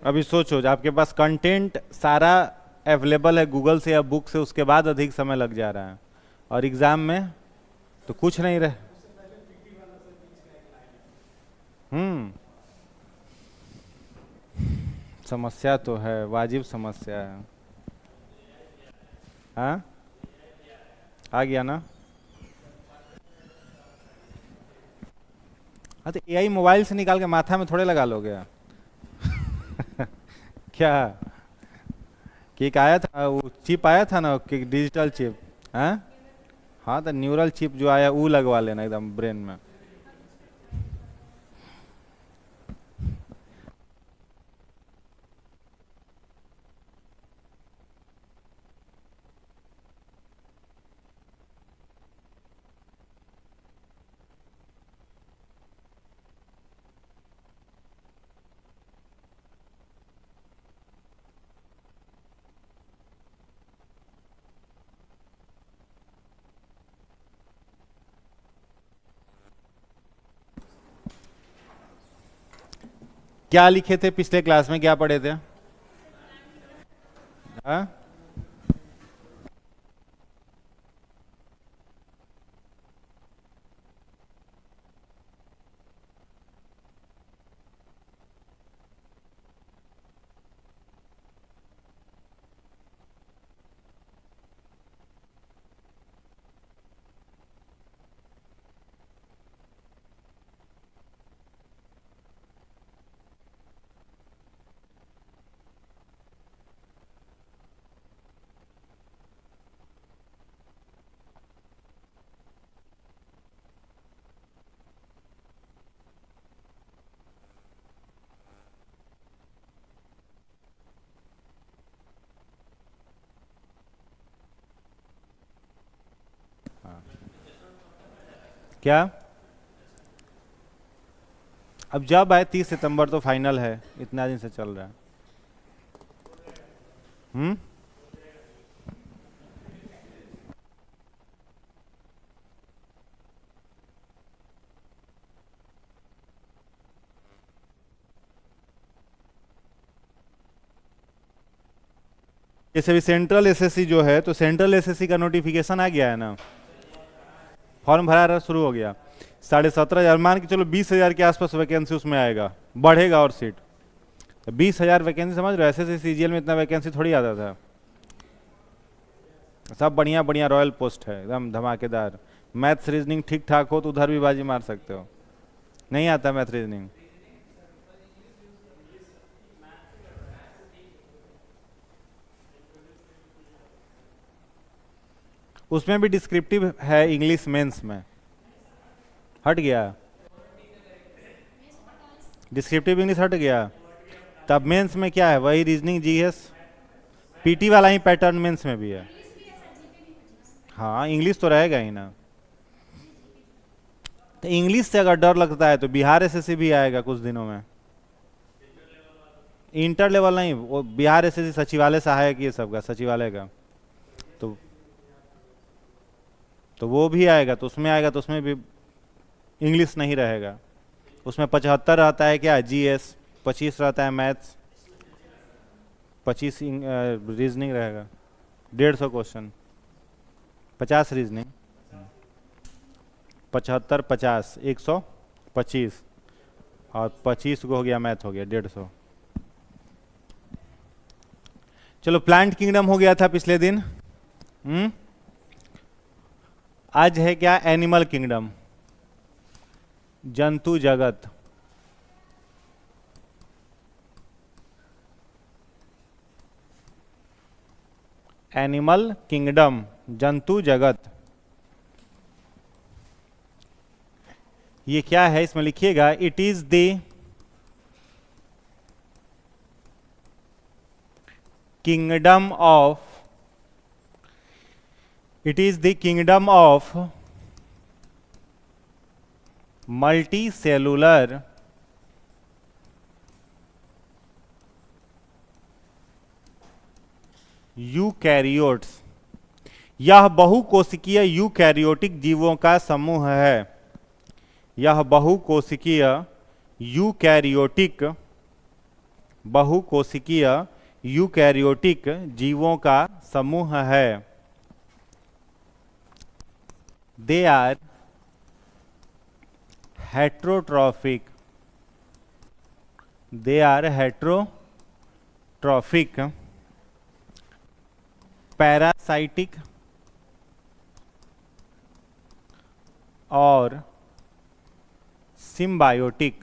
अभी सोचो, जब आपके पास कंटेंट सारा अवेलेबल है गूगल से या बुक से, उसके बाद अधिक समय लग जा रहा है, और एग्जाम में तो कुछ नहीं रहे। हम्म। समस्या तो है, वाजिब समस्या है। हाँ, आ गया ना। हाँ, तो एआई मोबाइल से निकाल के माथा में थोड़े लगा लोगे आप। क्या कि एक आया था, वो चिप आया था ना, कि डिजिटल चिप। हाँ। हाँ, तो न्यूरल चिप जो आया वो लगवा लेना एकदम ब्रेन में। क्या लिखे थे पिछले क्लास में, क्या पढ़े थे? हाँ। क्या? अब जब आए 30 सितंबर तो फाइनल है, इतना दिन से चल रहा है। हम्म। जैसे भी सेंट्रल एसएससी जो है, तो सेंट्रल एसएससी का नोटिफिकेशन आ गया है ना, फॉर्म भरा रहा शुरू हो गया। 17,500 मान के चलो, 20,000 के आसपास वैकेंसी उसमें आएगा, बढ़ेगा और सीट। तो 20,000 वैकेंसी, समझ रहे हो, एसएससी सीजीएल में इतना वैकेंसी थोड़ी आता था। सब बढ़िया बढ़िया रॉयल पोस्ट है, एकदम धमाकेदार। मैथ्स रीजनिंग ठीक ठाक हो तो उधर भी बाजी मार सकते हो। नहीं आता मैथ रीजनिंग? उसमें भी डिस्क्रिप्टिव है, इंग्लिश मेंस में हट गया। डिस्क्रिप्टिव इंग्लिश हट गया, तब मेंस में क्या है, वही रीजनिंग जीएस पीटी वाला ही पैटर्न मेंस में भी है। हाँ, इंग्लिश तो रहेगा ही ना। तो इंग्लिश से अगर डर लगता है तो बिहार एसएससी भी आएगा कुछ दिनों में। इंटर लेवल नहीं, वो बिहार एसएससी सचिवालय सहायक ये सब का, सचिवालय का। तो तो वो भी आएगा, तो उसमें आएगा, तो उसमें भी इंग्लिश नहीं रहेगा। उसमें 75 रहता है क्या जीएस, 25 रहता है मैथ्स, 25 रीजनिंग रहेगा। 150 क्वेश्चन, 50 रीजनिंग, 75 50 125, और 25 को हो गया मैथ, हो गया 150। चलो, प्लांट किंगडम हो गया था पिछले दिन। आज है क्या, एनिमल किंगडम, जंतु जगत। एनिमल किंगडम, जंतु जगत। ये क्या है, इसमें लिखिएगा, it is the kingdom of, it is the kingdom of multi cellular eukaryotes. यह बहुकोशिकीय यूकैरियोटिक जीवों का समूह है। यह बहुकोशिकीय यूकैरियोटिक बहुकोशिकीय यूकैरियोटिक जीवों का समूह है। They are heterotrophic, they are heterotrophic, parasitic और सिम्बायोटिक।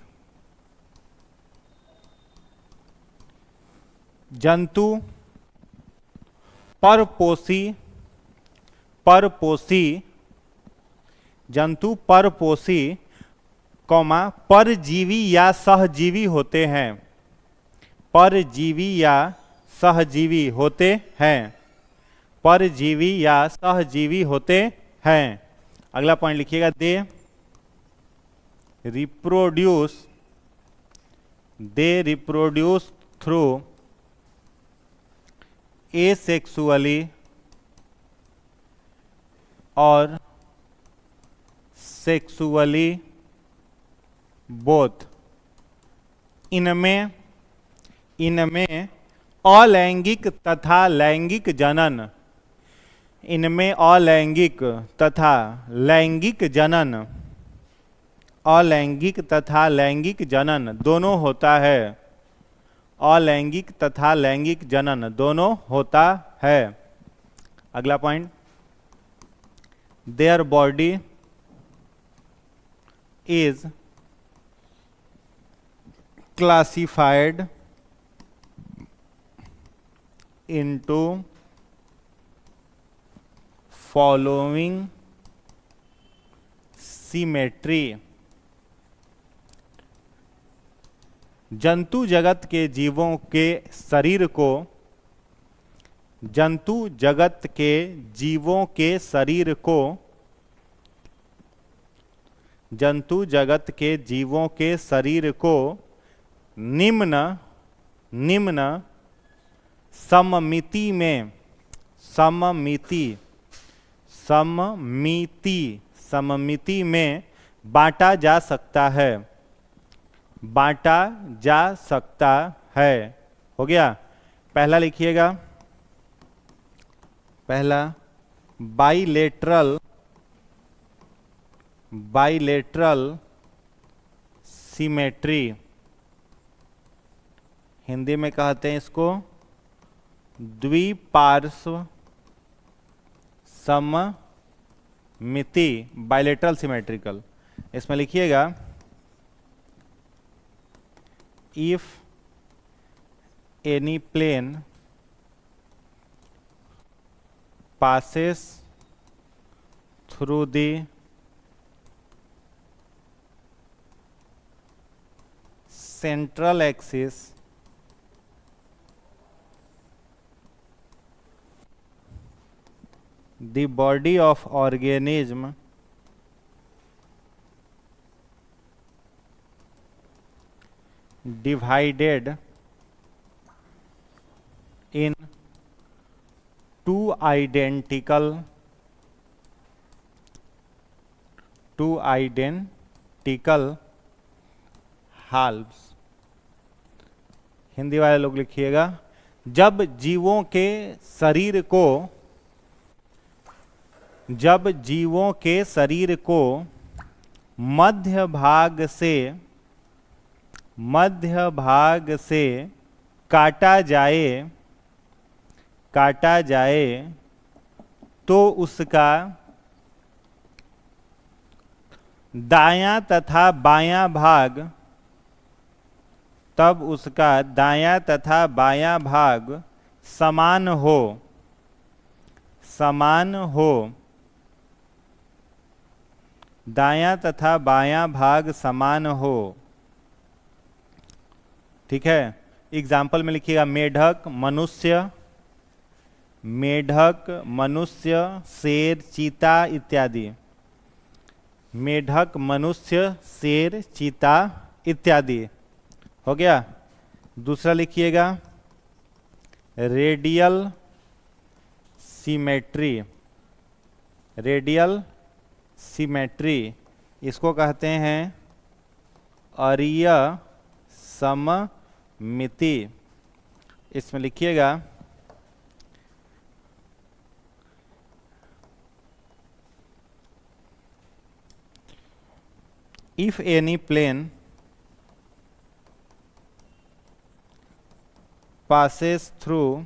जंतु परपोषी, जंतु परपोषी कौमा परजीवी या सहजीवी होते हैं, परजीवी या सहजीवी होते हैं, परजीवी या सहजीवी होते हैं। अगला पॉइंट लिखिएगा, दे रिप्रोड्यूस थ्रू एसेक्सुअली और सेक्सुअली बोथ। इनमें अलैंगिक तथा लैंगिक जनन, इनमें अलैंगिक तथा लैंगिक जनन, अलैंगिक तथा लैंगिक जनन दोनों होता है, अलैंगिक तथा लैंगिक जनन दोनों होता है। अगला point, there body is classified into following symmetry। जंतु जगत के जीवों के शरीर को, जंतु जगत के जीवों के शरीर को, जंतु जगत के जीवों के शरीर को निम्न सममिति में, सममिति में बांटा जा सकता है, बांटा जा सकता है। हो गया। पहला लिखिएगा, पहला बाइलेटरल सिमेट्री, हिंदी में कहते हैं इसको द्विपार्श्व सममिति, बाइलेटरल सिमेट्रिकल। इसमें लिखिएगा, if any plane passes through the central axis the body of organism divided in two identical halves। Hindi वाले लोग लिखिएगा, जब जीवों के शरीर को, जब जीवों के शरीर को मध्य भाग से काटा जाए तो उसका दायां तथा बायां भाग, तब उसका दायां तथा बायां भाग समान हो, दायां तथा बायां भाग समान हो। ठीक है। एग्जाम्पल में लिखिएगा, मेढक, मनुष्य, शेर, चीता इत्यादि। मेढक, मनुष्य, शेर, चीता इत्यादि। हो गया। दूसरा लिखिएगा, रेडियल सिमेट्री, इसको कहते हैं अरीय मिति, इसमें लिखिएगा if any plane passes through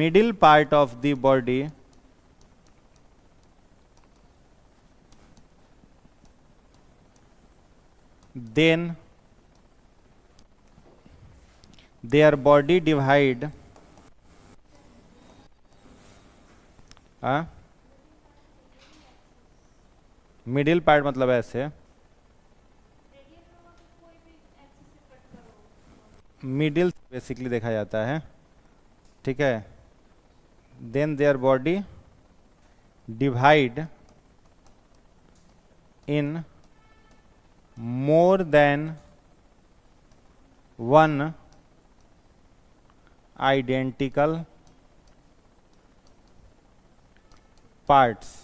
middle part of the body then their body divide middle part मतलब ऐसे, मिडिल बेसिकली देखा जाता है, ठीक है। Then their body divide in more than one identical parts.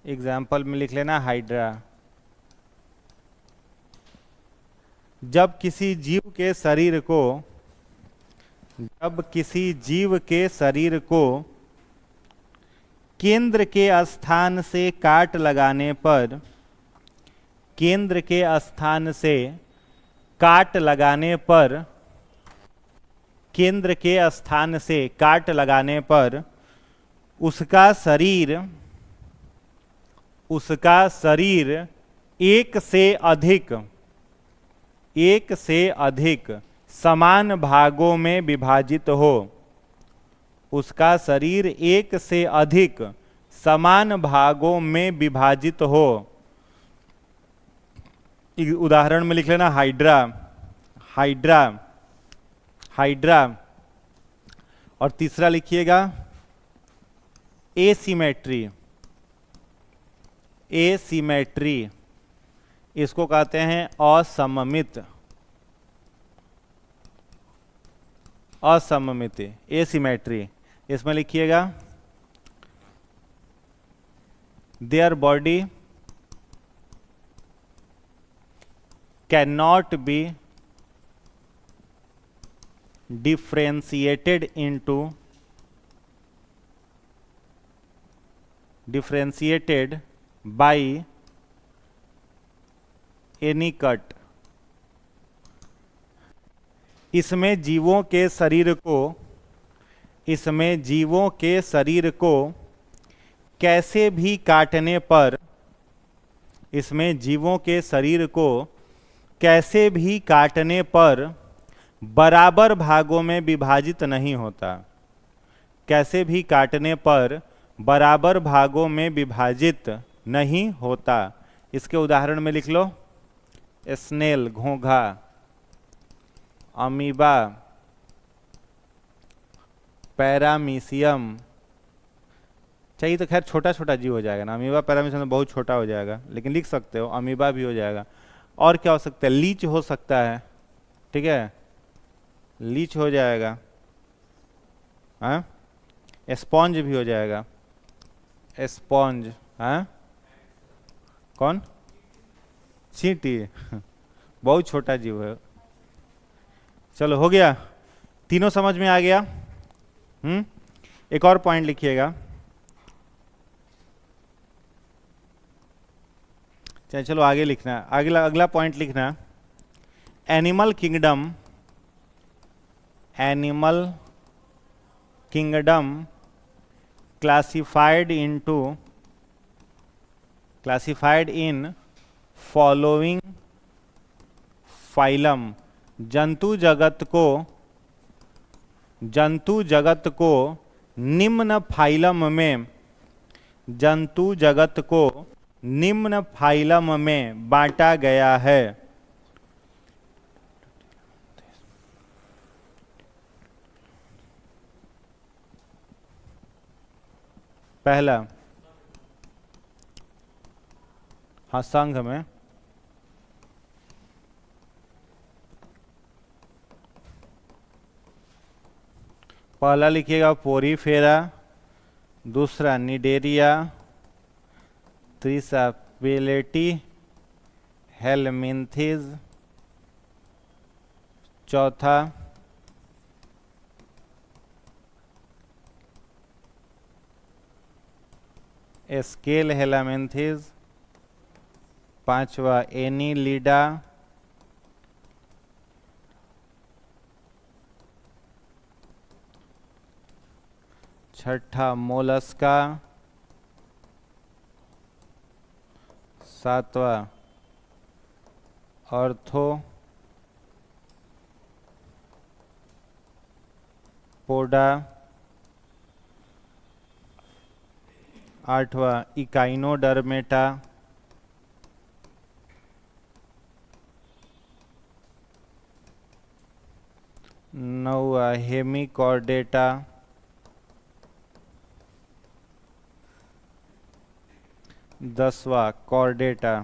Example में लिख लेना हाइड्रा। जब किसी जीव के शरीर को केंद्र के स्थान से काट लगाने पर उसका शरीर एक से अधिक समान भागों में विभाजित हो, उसका शरीर एक से अधिक समान भागों में विभाजित हो। उदाहरण में लिख लेना हाइड्रा। और तीसरा लिखिएगा एसिमेट्री, इसको कहते हैं असममित एसिमेट्री। इसमें लिखिएगा their body can not be differentiated by any cut। इसमें जीवों के शरीर को कैसे भी काटने पर बराबर भागों में विभाजित नहीं होता। कैसे भी काटने पर बराबर भागों में विभाजित नहीं होता। इसके उदाहरण में लिख लो स्नेल घोंघा, अमीबा, पैरामीशियम। चाहिए तो खैर छोटा छोटा जीव हो जाएगा ना, अमीबा पैरामीशियम तो बहुत छोटा हो जाएगा, लेकिन लिख सकते हो अमीबा भी हो जाएगा। और क्या हो सकता है, लीच हो सकता है, ठीक है, लीच हो जाएगा, हाँ, स्पॉन्ज भी हो जाएगा, स्पॉन्ज, हाँ, कौन, चींटी बहुत छोटा जीव है। चलो हो गया, तीनों समझ में आ गया। एक और पॉइंट लिखिएगा। चलो आगे लिखना, अगला पॉइंट लिखना, animal kingdom classified in following phylum। जंतु जगत को निम्न फाइलम में बांटा गया है। पहला, हाँ, संघ में पहला लिखिएगा पोरीफेरा, दूसरा निडेरिया, तीसरा पेलेटी हेलमिन्थिस, चौथा स्केल हेलामेंथिस, पांचवा एनीलिडा, छठा मोलस्का, सातवा ऑर्थो पोडा, आठवा इकाइनोडर्मेटा, नौवा हेमिकॉर्डेटा, दसवा कॉर्डेटा।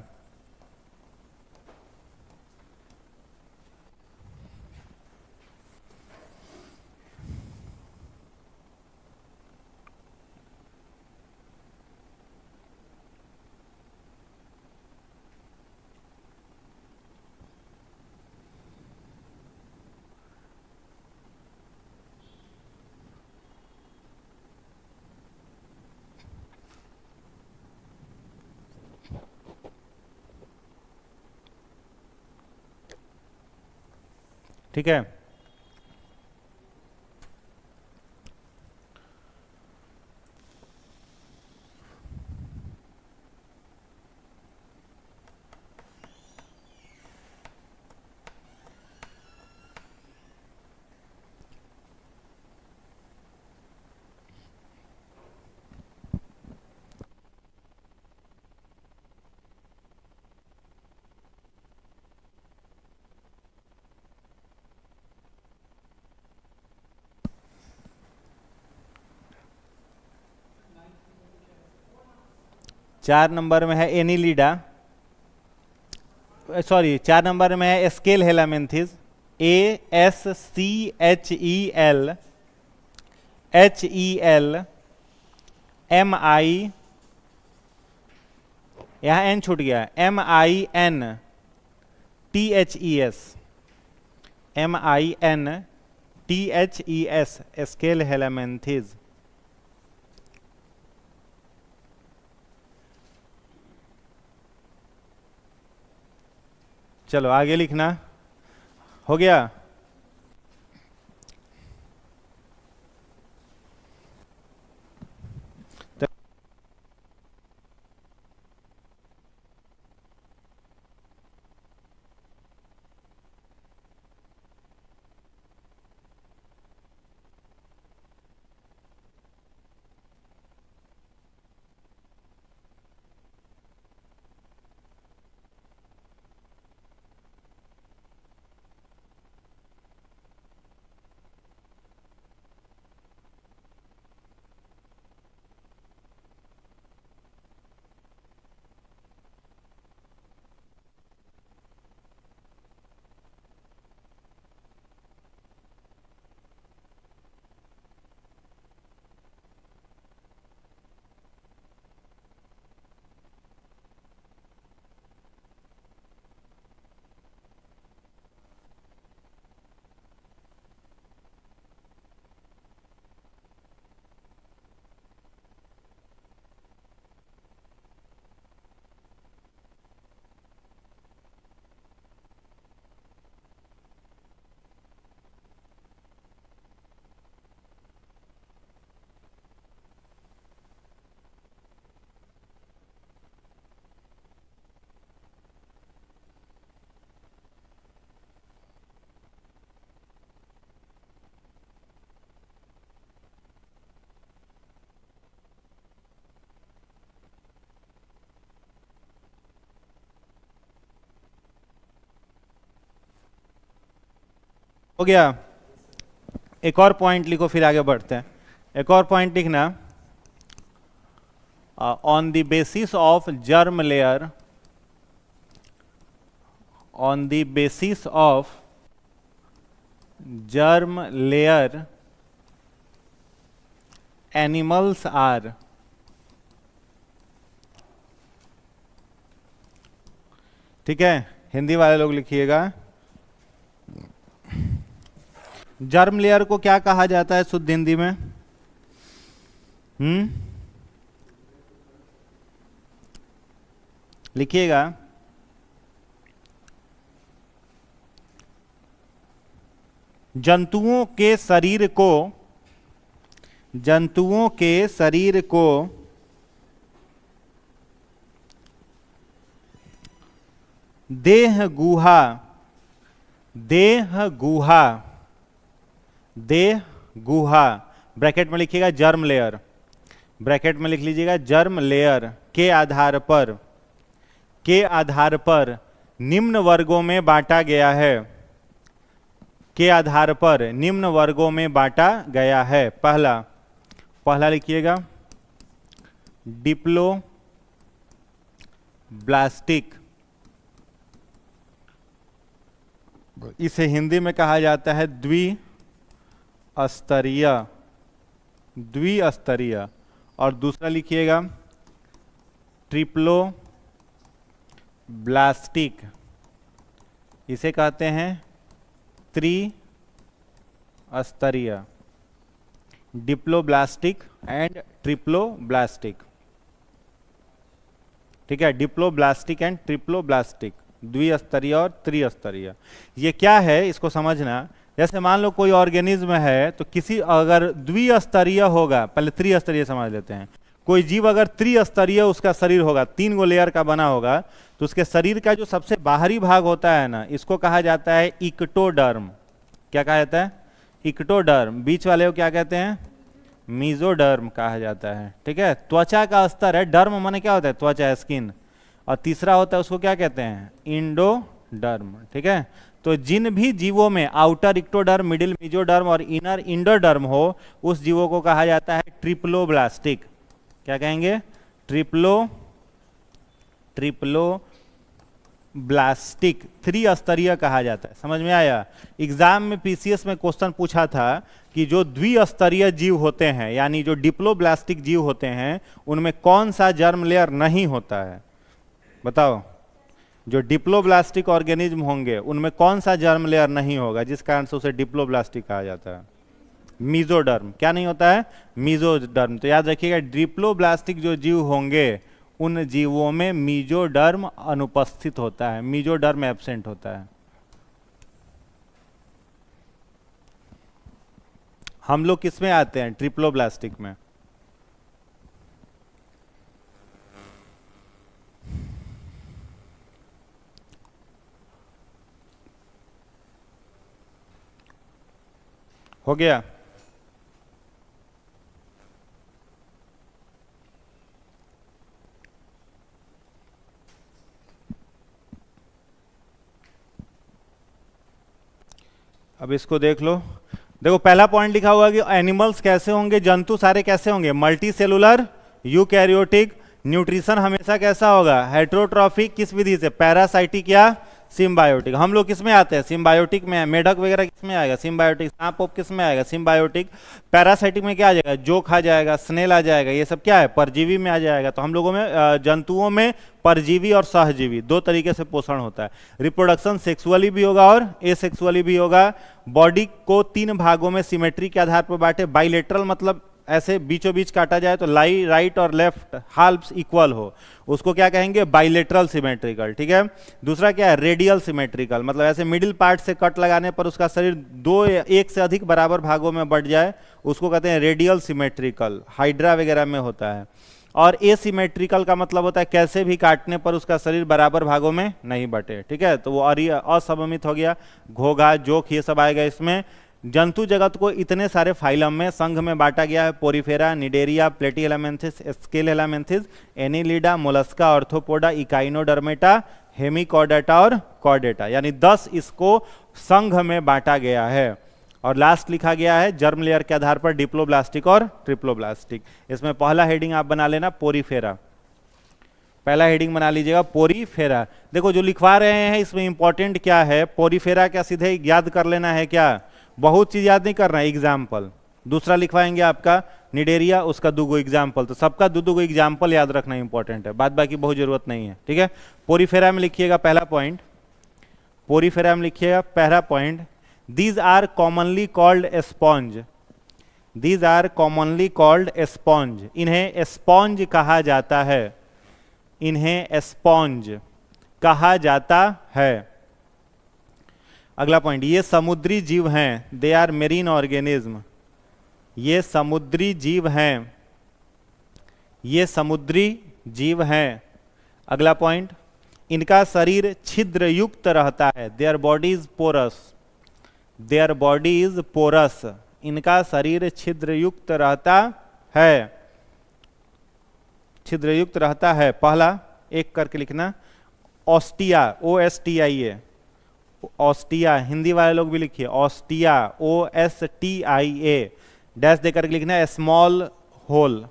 ठीक है, चार नंबर में है एनीलिडा, सॉरी 4 नंबर में है स्केल हेलामेंथिस, ASCHEL यहाँ एन छूट गया, MINTHES स्केल हेलामेंथिस। चलो आगे लिखना, हो गया। हो गया, एक और पॉइंट लिखो फिर आगे बढ़ते हैं। एक और पॉइंट लिखना, on the basis of germ layer, on the basis of germ layer animals are, ठीक है, हिंदी वाले लोग लिखिएगा। जर्म लेयर को क्या कहा जाता है शुद्ध हिंदी में? लिखिएगा। जंतुओं के शरीर को देह गुहा ब्रैकेट में लिखिएगा जर्म लेयर, ब्रैकेट में लिख लीजिएगा जर्म लेयर के आधार पर निम्न वर्गों में बांटा गया है, के आधार पर निम्न वर्गों में बांटा गया है। पहला लिखिएगा डिप्लोब्लास्टिक, इसे हिंदी में कहा जाता है द्विस्तरीय। और दूसरा लिखिएगा ट्रिप्लोब्लास्टिक, इसे कहते हैं त्रिस्तरीय। डिप्लोब्लास्टिक एंड ट्रिप्लोब्लास्टिक, ठीक है, डिप्लोब्लास्टिक एंड ट्रिप्लोब्लास्टिक, द्विस्तरीय और त्रिस्तरीय। ये क्या है इसको समझना। जैसे मान लो कोई ऑर्गेनिज्म है, तो किसी अगर द्विस्तरीय होगा, पहले त्रिस्तरीय समझ लेते हैं, कोई जीव अगर त्रिस्तरीय उसका शरीर होगा, 3 गो लेयर का बना होगा, तो उसके शरीर का जो सबसे बाहरी भाग होता है ना, इसको कहा जाता है इक्टोडर्म। क्या कहा जाता है? इक्टोडर्म। बीच वाले को क्या कहते हैं? मीजोडर्म कहा जाता है, ठीक है। त्वचा का स्तर है, डर्म माने क्या होता है? त्वचा, स्किन। और तीसरा होता है उसको क्या कहते हैं? इंडोडर्म, ठीक है। तो जिन भी जीवों में आउटर इक्टोडर्म, मिडिल मीजोडर्म और इनर इंडोडर्म हो, उस जीवों को कहा जाता है ट्रिप्लोब्लास्टिक। क्या कहेंगे? ट्रिप्लोब्लास्टिक, त्रिस्तरीय कहा जाता है। समझ में आया? एग्जाम में पीसीएस में क्वेश्चन पूछा था कि जो द्विस्तरीय जीव होते हैं, यानी जो डिप्लोब्लास्टिक जीव होते हैं, उनमें कौन सा जर्म लेयर नहीं होता है? बताओ। जो डिप्लोब्लास्टिक ऑर्गेनिज्म होंगे उनमें कौन सा जर्म लेयर नहीं होगा, जिस कारण से उसे डिप्लोब्लास्टिक कहा जाता है? मीजोडर्म। क्या नहीं होता है? मीजोडर्म। तो याद रखिएगा, डिप्लोब्लास्टिक जो जीव होंगे उन जीवों में मीजोडर्म अनुपस्थित होता है, मीजोडर्म एब्सेंट होता है। हम लोग किसमें आते हैं? ट्रिप्लोब्लास्टिक में। हो गया? अब इसको देख लो। देखो, पहला पॉइंट लिखा हुआ कि एनिमल्स कैसे होंगे, जंतु सारे कैसे होंगे? Multi cellular, eukaryotic. न्यूट्रिशन हमेशा कैसा होगा? हेटेरोट्रॉफिक। किस विधि से? पैरासाइटिक या सिम्बायोटिक। हम लोग किसमें आते हैं? सिम्बायोटिक में। मेढक वगैरह किसमें आएगा? सिम्बायोटिक। सांप ओप किसमें आएगा? सिम्बायोटिक। पैरासाइटिक में क्या आ जाएगा? जोक आ जाएगा, स्नेल आ जाएगा, ये सब क्या है? परजीवी में आ जाएगा। तो हम लोगों में, जंतुओं में परजीवी और सहजीवी दो तरीके से पोषण होता है। रिप्रोडक्शन सेक्सुअली भी होगा और एसेक्सुअली भी होगा। बॉडी को 3 भागों में सिमेट्री के आधार पर बांटे। बाइलेटरल मतलब ऐसे बीचों बीच काटा जाए तो राइट और लेफ्ट हाल्फ्स इक्वल हो, उसको क्या कहेंगे? बाइलेटरल सिमेट्रिकल, ठीक है। दूसरा क्या है? रेडियल सिमेट्रिकल, मतलब ऐसे मिडिल पार्ट से कट लगाने पर उसका शरीर 2 या 1 से अधिक बराबर भागों में बंट जाए, उसको कहते हैं रेडियल सिमेट्रिकल। हाइड्रा वगैरह में होता है। और एसिमेट्रिकल का मतलब होता है कैसे भी काटने पर उसका शरीर बराबर भागों में नहीं बटे, ठीक है। तो वो असममित हो गया। घोघा, जोक, ये सब आएगा इसमें। जंतु जगत को इतने सारे फाइलम में, संघ में बांटा गया है। Porifera, cnidaria, platyhelminthes, aschelminthes, annelida, mollusca, arthropoda, echinodermata, hemichordata और कॉर्डेटा, यानी 10 इसको संघ में बांटा गया है। और लास्ट लिखा गया है जर्म लेयर के आधार पर डिप्लोब्लास्टिक और ट्रिप्लोब्लास्टिक। इसमें पहला हेडिंग आप बना लेना पोरिफेरा, पहला हेडिंग बना लीजिएगा पोरिफेरा। देखो जो लिखवा रहे हैं इसमें इंपॉर्टेंट क्या है? पोरिफेरा क्या सीधे याद कर लेना है क्या? बहुत चीज याद नहीं करना है, एग्जाम्पल। दूसरा लिखवाएंगे आपका निडेरिया, उसका 2 गो एग्जाम्पल। तो सबका 2 गो एग्जाम्पल याद रखना इंपॉर्टेंट है, बाद बाकी बहुत जरूरत नहीं है, ठीक है। पोरिफेरा में लिखिएगा पहला पॉइंट, पोरिफेरा में लिखिएगा पहला point, these are commonly called sponge, these are commonly called sponge, इन्हें स्पॉन्ज कहा जाता है, इन्हें स्पॉन्ज कहा जाता है। अगला पॉइंट, ये समुद्री जीव हैं, दे आर मेरीन ऑर्गेनिज्म, ये समुद्री जीव हैं, ये समुद्री जीव हैं। अगला पॉइंट, इनका शरीर छिद्र युक्त रहता है, their body is porous, their body is porous, इनका शरीर छिद्र युक्त रहता है, छिद्र युक्त रहता है। पहला एक करके लिखना, ऑस्टिया, OSTIA, ऑस्टिया, हिंदी वाले लोग भी लिखिए ऑस्टिया, OSTIA, डैश देकर लिखना है स्मॉल होल,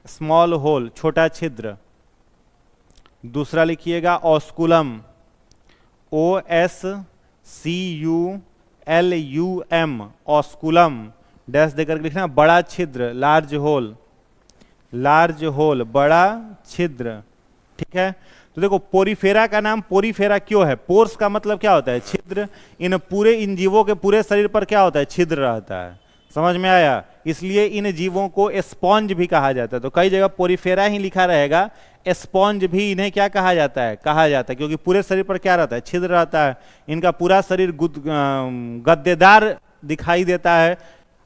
स्मॉल होल, छोटा छिद्र। दूसरा लिखिएगा ऑस्कुलम, OSCULUM, ऑस्कुलम, डैश देकर लिखना बड़ा छिद्र, लार्ज होल, लार्ज होल, बड़ा छिद्र। ठीक है, तो देखो पोरीफेरा का नाम पोरीफेरा क्यों है? पोर्स का मतलब क्या होता है? छिद्र। इन जीवों के पूरे शरीर पर क्या होता है? छिद्र रहता है। समझ में आया? इसलिए इन जीवों को स्पॉन्ज भी कहा जाता है। तो कई जगह पोरीफेरा ही लिखा रहेगा, स्पॉन्ज भी इन्हें क्या कहा जाता है? कहा जाता है, क्योंकि पूरे शरीर पर क्या रहता है? छिद्र रहता है। इनका पूरा शरीर गद्देदार दिखाई देता है।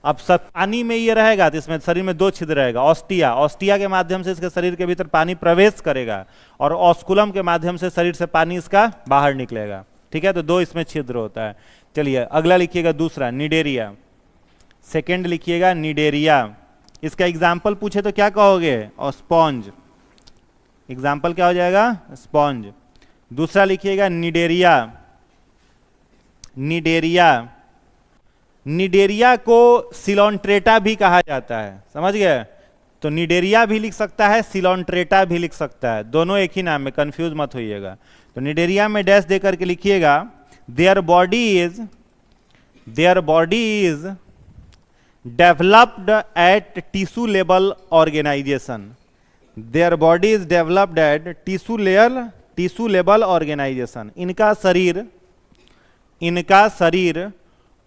अब सब पानी में ये रहेगा तो इसमें शरीर में दो छिद्र रहेगा, ऑस्टिया, ऑस्टिया के माध्यम से इसके शरीर के भीतर पानी प्रवेश करेगा और ऑस्कुलम के माध्यम से शरीर से पानी इसका बाहर निकलेगा। ठीक है, तो दो इसमें छिद्र होता है। चलिए अगला लिखिएगा, दूसरा निडेरिया, सेकेंड लिखिएगा निडेरिया। इसका एग्जाम्पल पूछे तो क्या कहोगे? और स्पॉन्ज, एग्जाम्पल क्या हो जाएगा? स्पॉन्ज। दूसरा लिखिएगा निडेरिया, निडेरिया, निडेरिया को सिलोन्ट्रेटा भी कहा जाता है। समझ गए? तो निडेरिया भी लिख सकता है, सिलोन्ट्रेटा भी लिख सकता है, दोनों एक ही नाम में, कंफ्यूज मत होइएगा। तो निडेरिया में डैश देकर के लिखिएगा, their body is developed at tissue level organisation, their body is developed at tissue level organisation. इनका शरीर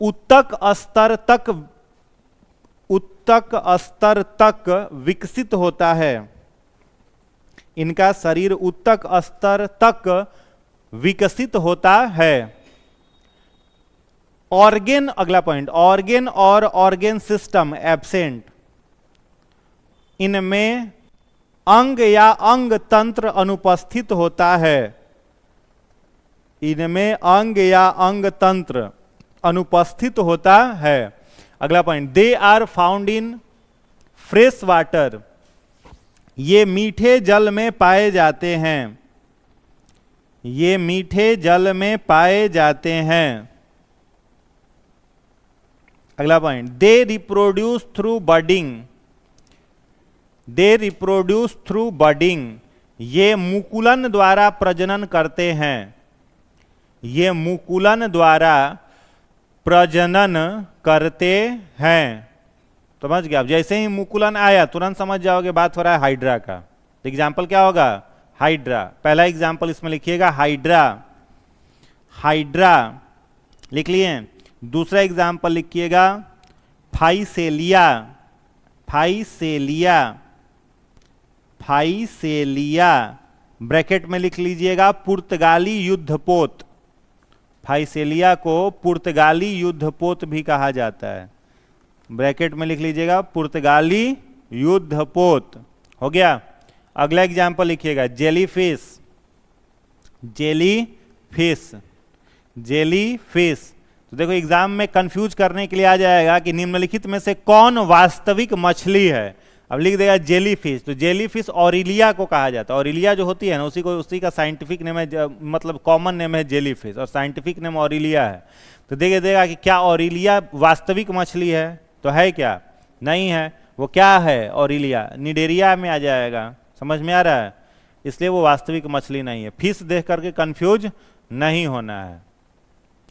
उत्तक स्तर तक विकसित होता है, इनका शरीर उत्तक स्तर तक विकसित होता है। ऑर्गेन, अगला पॉइंट, ऑर्गेन और ऑर्गेन सिस्टम एब्सेंट, इनमें अंग या अंग तंत्र अनुपस्थित होता है, इनमें अंग या अंग तंत्र अनुपस्थित होता है। अगला point, they are found in fresh water, ये मीठे जल में पाए जाते हैं, ये मीठे जल में पाए जाते हैं। अगला point, they reproduce through budding, they reproduce through budding, ये मुकुलन द्वारा प्रजनन करते हैं, ये मुकुलन द्वारा प्रजनन करते हैं। समझ गए? अब जैसे ही मुकुलन आया तुरंत समझ जाओगे बात हो रहा है हाइड्रा का। तो एग्जाम्पल क्या होगा? हाइड्रा। पहला एग्जाम्पल इसमें लिखिएगा हाइड्रा, हाइड्रा लिख लिए। दूसरा एग्जाम्पल लिखिएगा फाइसेलिया, फाइसेलिया, फाइसेलिया, ब्रैकेट में लिख लीजिएगा पुर्तगाली युद्धपोत, फाइसेलिया को पुर्तगाली युद्धपोत भी कहा जाता है, ब्रैकेट में लिख लीजिएगा पुर्तगाली युद्धपोत। हो गया? अगला एग्जाम्पल लिखिएगा जेलीफिश, जेलीफिश, जेलीफिश। तो देखो एग्जाम में कंफ्यूज करने के लिए आ जाएगा कि निम्नलिखित में से कौन वास्तविक मछली है। अब लिख देगा जेलीफिश, तो जेलीफिश ऑरिलिया को कहा जाता है। ऑरिलिया जो होती है ना उसी का साइंटिफिक नेम है, मतलब कॉमन नेम है जेलीफिश और साइंटिफिक नेम ऑरिलिया है। तो देगा कि क्या ऑरिलिया वास्तविक मछली है? तो है क्या? नहीं है। वो क्या है? ऑरिलिया, निडेरिया में आ जाएगा। समझ में आ रहा है? इसलिए वो वास्तविक मछली नहीं है। फिश देख करके कंफ्यूज नहीं होना है।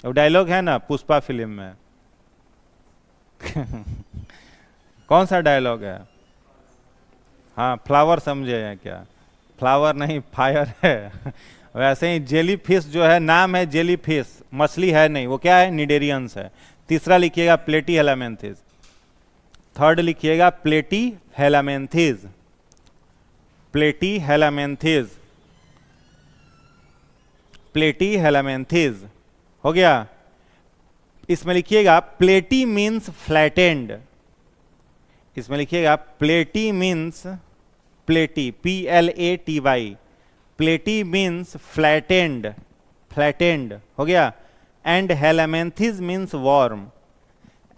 वो डायलॉग है ना पुष्पा फिल्म में कौन सा डायलॉग है? हाँ, फ्लावर समझे हैं क्या? फ्लावर नहीं फायर है। वैसे ही जेली फिश जो है, नाम है जेली फिश, मछली है नहीं, वो क्या है, निडेरियंस है। तीसरा लिखिएगा प्लेटी हेलामेंथिस। थर्ड लिखिएगा प्लेटी हेलामेंथिस, प्लेटी हेलामेंथिस, प्लेटी हेलामेंथिस हो गया। इसमें लिखिएगा प्लेटी मीन्स फ्लैटेंड, इसमें लिखिएगा प्लेटी मीन्स, प्लेटी PLATY, प्लेटी मीन्स फ्लैटेंड, फ्लैटेंड हो गया। And helminthes means worm,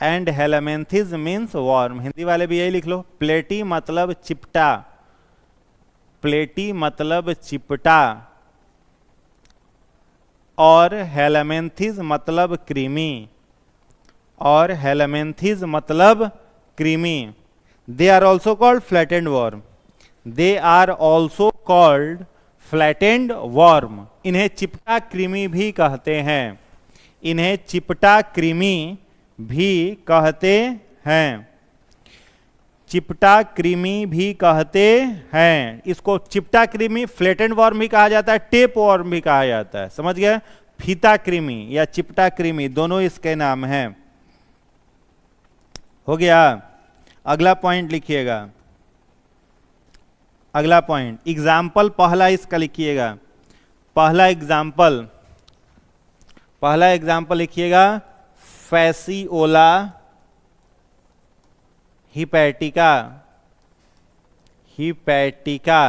and helminthes means worm. Hindi वाले भी यही लिख लो, प्लेटी मतलब चिपटा, प्लेटी मतलब चिपटा, और हेलामेंथिस मतलब क्रीमी, और हेलामेंथिस मतलब क्रीमी। They are also called flattened worm, they are also called flattened worm. इन्हें चिपटा कृमि भी कहते हैं, इन्हें चिपटा कृमि भी कहते हैं, चिपटा कृमि भी कहते हैं। इसको चिपटा कृमि, फ्लैटेंड वॉर्म भी कहा जाता है, टेप वॉर्म भी कहा जाता है, समझ गए। फीता कृमि या चिपटा कृमि दोनों इसके नाम हैं। हो गया। अगला पॉइंट लिखिएगा, अगला पॉइंट एग्जाम्पल पहला इसका लिखिएगा, पहला एग्जाम्पल, पहला एग्जाम्पल लिखिएगा फैसियोला हिपैटिका, हिपैटिका,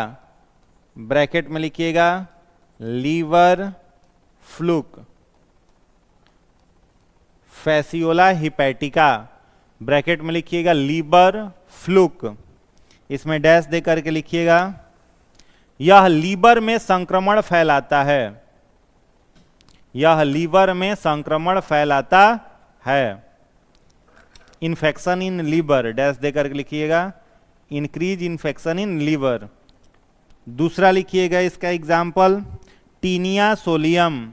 ब्रैकेट में लिखिएगा liver fluke, Fasciola hepatica, bracket में लिखिएगा लीवर फ्लूक, इसमें डैश दे करके लिखिएगा यह लीवर में संक्रमण फैलाता है, यह लीवर में संक्रमण फैलाता है। इन्फेक्शन इन लीवर, डैश दे करके लिखिएगा इंक्रीज इन्फेक्शन इन लीवर। दूसरा लिखिएगा इसका example taenia solium,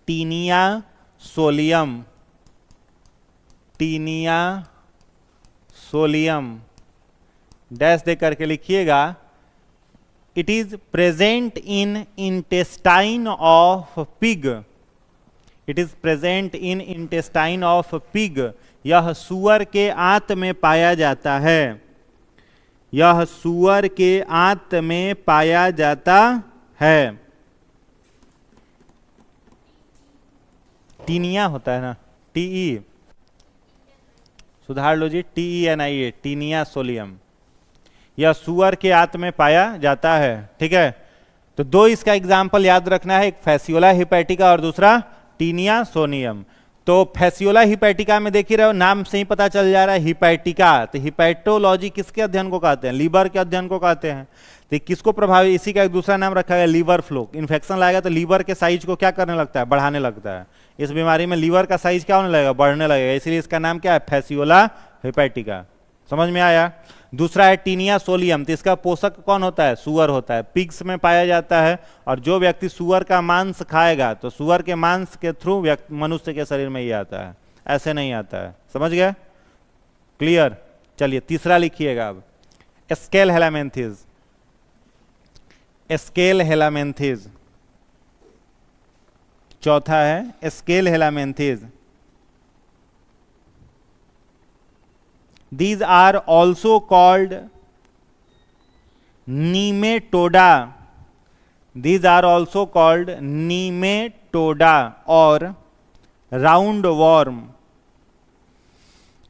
taenia solium, taenia solium, dash दे करके लिखिएगा it is present in intestine of pig, it is present in intestine of pig, यह सूअर के आंत में पाया जाता है, यह सूअर के आंत में पाया जाता है। टीनिया होता है ना, TE, सुधार लो जी, TENIA, टीनिया सोलियम, यह सूअर के आंत में पाया जाता है। ठीक है, तो दो इसका एग्जाम्पल याद रखना है, एक फैसियोला हिपैटिका और दूसरा टीनिया सोनियम। तो फैसियोला हिपैटिका में देख ही रहे हो, नाम से ही पता चल जा रहा है हिपैटिका, तो हिपैटोलॉजी किसके अध्ययन को कहते हैं, लीवर के अध्ययन को कहते हैं। तो किसको प्रभावित, इसी का एक दूसरा नाम रखा गया लीवर फ्लूक। इन्फेक्शन लाएगा तो लीवर के साइज को क्या करने लगता है, बढ़ाने लगता है। इस बीमारी में लीवर का साइज क्या होने लगेगा, बढ़ने लगेगा, इसलिए इसका नाम क्या है, फैसियोला हिपैटिका। समझ में आया। दूसरा है टीनिया सोलियम, तो इसका पोषक कौन होता है, सूअर होता है, पिग्स में पाया जाता है। और जो व्यक्ति सूअर का मांस खाएगा तो सूअर के मांस के थ्रू मनुष्य के शरीर में ही आता है, ऐसे नहीं आता है। समझ गए, क्लियर। चलिए तीसरा लिखिएगा अब स्केल हेलामेंथिस, स्केल हेलामेंथिस। चौथा है scale हेलामेंथिस। These are also called nematoda, these are also called nematoda और roundworm,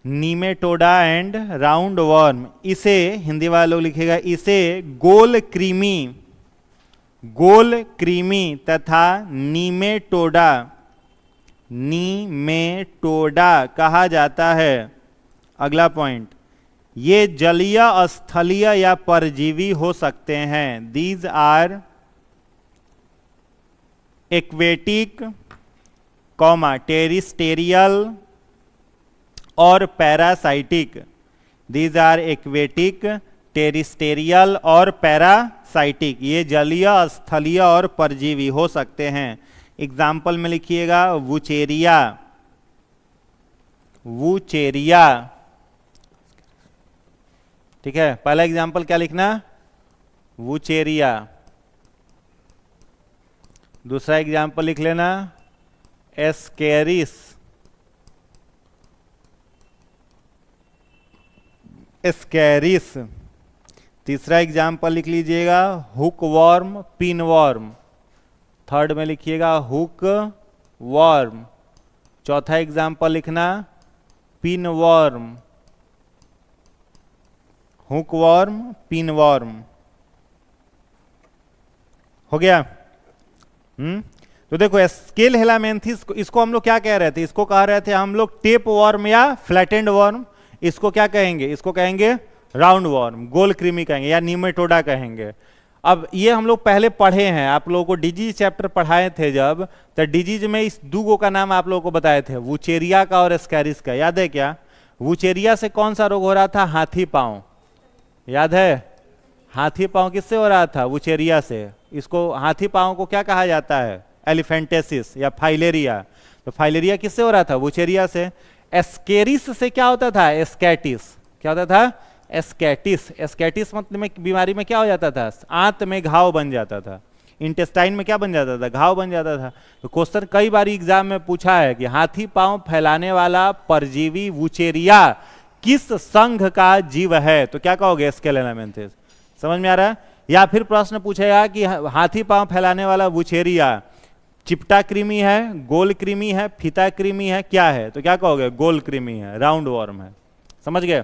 nematoda and roundworm। इसे हिंदी वाले लोग लिखेगा इसे गोल कृमि, गोल कृमि तथा नीमेटोडा, नीमेटोडा कहा जाता है। अगला पॉइंट, ये जलीय, स्थलीय या परजीवी हो सकते हैं। These are aquatic, comma terrestrial और parasitic, these are aquatic, terrestrial और पैरासाइटिक, ये जलीय, स्थलीय और परजीवी हो सकते हैं। एग्जाम्पल में लिखिएगा वुचेरिया, वुचेरिया। ठीक है, पहला एग्जाम्पल क्या लिखना, वुचेरिया। दूसरा एग्जाम्पल लिख लेना, एस्केरिस, एस्केरिस। तीसरा एग्जाम्पल लिख लीजिएगा hookworm, pinworm. Third में लिखिएगा हुक वॉर्म। चौथा एग्जाम्पल लिखना pinworm, hookworm, pinworm. हो गया? तो देखो स्केल हेलामेंथिस, इसको हम लोग क्या कह रहे थे? इसको कह रहे थे हम लोग टेप वॉर्म या फ्लैटेंड वॉर्म। इसको क्या कहेंगे? इसको कहेंगे राउंड वॉर्म, गोल कृमि कहेंगे या निमेटोडा कहेंगे। अब ये हम लोग पहले पढ़े हैं, आप लोगों को डिजीज चैप्टर पढ़ाए थे जब, तो डिजीज में इस दूगो का नाम आप लोगों को बताए थे, वुचेरिया का और एस्कैरिस का। याद है क्या? वुचेरिया से कौन सा रोग हो रहा था? हाथी पांव। याद है? हाथी पांव किससे हो रहा था? वुचेरिया से। इसको हाथी पांव को क्या कहा जाता है? एलिफेंटेसिस या फाइलेरिया। तो फाइलेरिया किससे हो रहा था? वुचेरिया से। एस्केरिस से क्या होता था? एस्कैटिस। क्या होता था? एस्कैटिस। एस्कैटिस मतलब में बीमारी में क्या हो जाता था? आंत में घाव बन जाता था, इंटेस्टाइन में क्या बन जाता था? घाव बन जाता था। तो क्वेश्चन कई बार एग्जाम में पूछा है कि हाथी पांव फैलाने वाला परजीवी वुचेरिया किस संघ का जीव है? तो क्या कहोगे? स्केलेनामेंथिस। समझ में आ रहा है? या फिर प्रश्न पूछेगा कि हाथी पांव फैलाने वाला वुचेरिया चिपटा कृमि है, गोल कृमि है, फीता कृमि है, क्या है? तो क्या कहोगे? गोल कृमि है, राउंड वॉर्म है। समझ गए?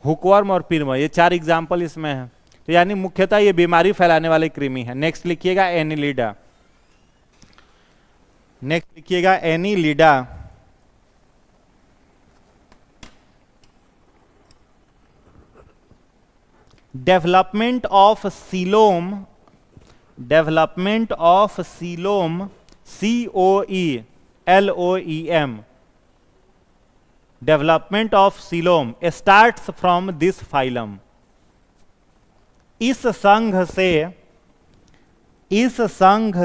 हुकवर्म और पिनवर्म, ये चार एग्जाम्पल इसमें है। तो यानी मुख्यतः ये बीमारी फैलाने वाले कृमि है। नेक्स्ट लिखिएगा एनिलिडा। नेक्स्ट लिखिएगा Annelida. Development of coelom, development of coelom, COELOEM, development of coelom starts from this phylum. इस संघ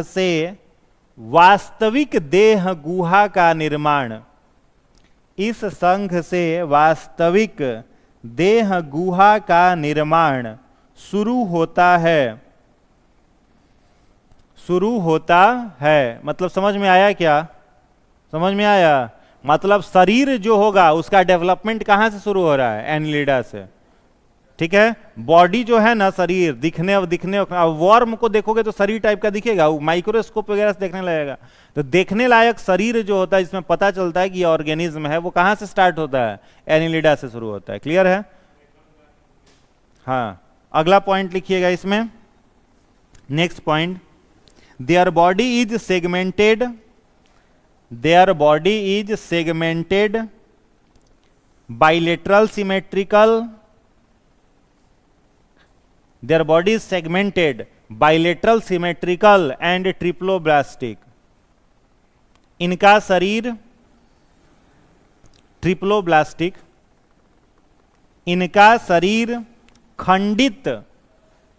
से वास्तविक देह गुहा का निर्माण, इस संघ से वास्तविक देह गुहा का निर्माण शुरू होता है, शुरू होता है। मतलब समझ में आया क्या? समझ में आया? मतलब शरीर जो होगा उसका डेवलपमेंट कहां से शुरू हो रहा है? एनिलिडा से। ठीक है? बॉडी जो है ना, शरीर दिखने वॉर्म को देखोगे तो शरीर टाइप का दिखेगा, माइक्रोस्कोप वगैरह से देखने लगेगा। तो देखने लायक शरीर जो होता है, इसमें पता चलता है कि ये ऑर्गेनिज्म है, वो कहां से स्टार्ट होता है? एनिलिडा से शुरू होता है। क्लियर है? हाँ, अगला पॉइंट लिखिएगा इसमें। Next point, there body is segmented, their body is segmented, bilateral symmetrical, their body is segmented, bilateral symmetrical and triploblastic। इनका शरीर ट्रिप्लोब्लास्टिक, इनका शरीर खंडित,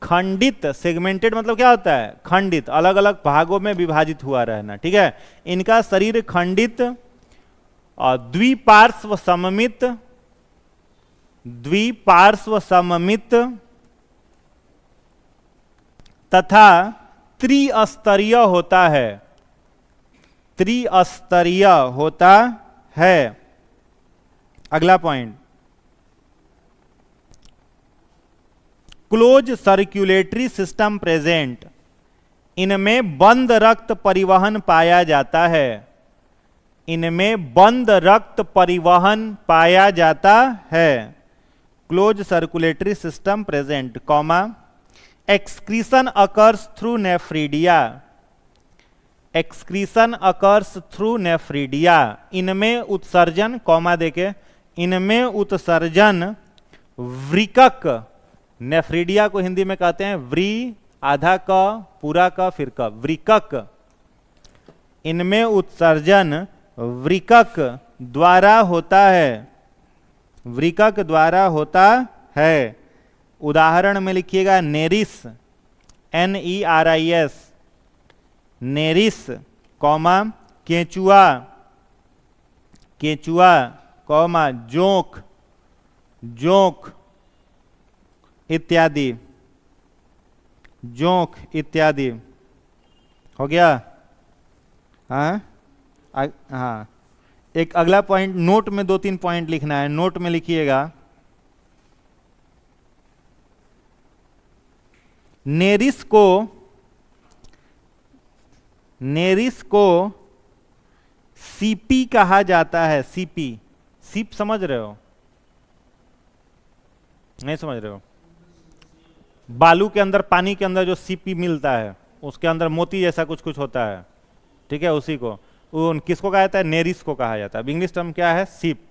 खंडित, सेगमेंटेड मतलब क्या होता है? खंडित, अलग अलग भागों में विभाजित हुआ रहना। ठीक है? इनका शरीर खंडित और द्विपार्श्व सममित, द्विपार्श्व सममित तथा त्रिस्तरीय होता है, त्रिस्तरीय होता है। अगला point, close circulatory system present, इनमें बंद रक्त परिवहन पाया जाता है, इनमें बंद रक्त परिवहन पाया जाता है। Close circulatory system present, comma, excretion occurs through nephridia, excretion occurs through nephridia, इनमें उत्सर्जन, कॉमा देके, इनमें उत्सर्जन वृकक, नेफ्रीडिया को हिंदी में कहते हैं व्री, आधा क, पूरा क, फिर क, वृकक, इनमें उत्सर्जन वृकक द्वारा होता है, वृकक द्वारा होता है। उदाहरण में लिखिएगा नेरिस, NERIS, नेरिस, कॉमा, केंचुआ, केंचुआ, कॉमा, जोंक, जोंक इत्यादि, जोंक इत्यादि। हो गया? हाँ हाँ, एक अगला पॉइंट नोट में 2-3 पॉइंट लिखना है। नोट में लिखिएगा नेरिस को सीपी कहा जाता है। सीपी, सीप समझ रहे हो? नहीं समझ रहे हो? बालू के अंदर, पानी के अंदर जो सीपी मिलता है, उसके अंदर मोती जैसा कुछ कुछ होता है, ठीक है, उसी को वो किसको कहा जाता है? नेरिस को कहा जाता है। इंग्लिश टर्म क्या है? सीप।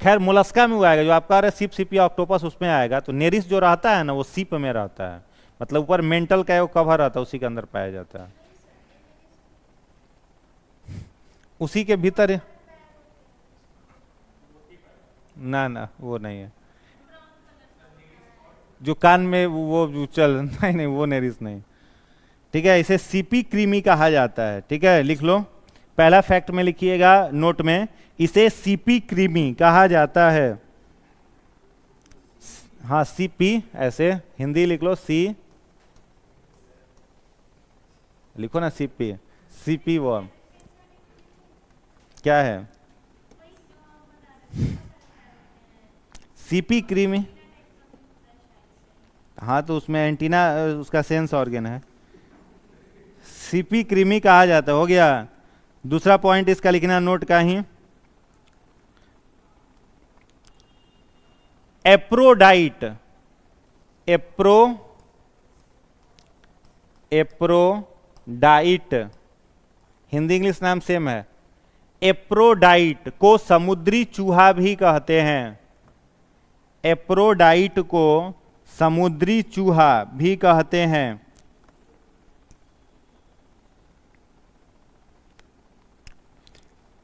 खैर मोलस्का में वो आएगा, जो आपका रहा सीप, सीपिया, ऑक्टोपस, उसमें आएगा। तो नेरिस जो रहता है ना, वो सीप में रहता है, मतलब ऊपर मेंटल का वो कवर रहता है, उसी के अंदर पाया जाता है, उसी के भीतर। ना ना, वो नहीं है जो कान में वो चल नहीं नहीं, वो नेरिस नहीं, ठीक है। इसे सीपी क्रीमी कहा जाता है, ठीक है, लिख लो। पहला फैक्ट में लिखिएगा नोट में, इसे सीपी क्रीमी कहा जाता है। हाँ सीपी, ऐसे हिंदी लिख लो, सी लिखो ना, सीपी, सीपी वर्म क्या है? सीपी क्रीमी, हाँ तो उसमें एंटीना, उसका सेंस ऑर्गन है। सीपी क्रीमी कहा जाता है, हो गया। दूसरा पॉइंट इसका लिखना नोट का ही, एप्रोडाइट, एप्रोडाइट, हिंदी इंग्लिश नाम सेम है। एप्रोडाइट को समुद्री चूहा भी कहते हैं। एप्रोडाइट को समुद्री चूहा भी कहते हैं।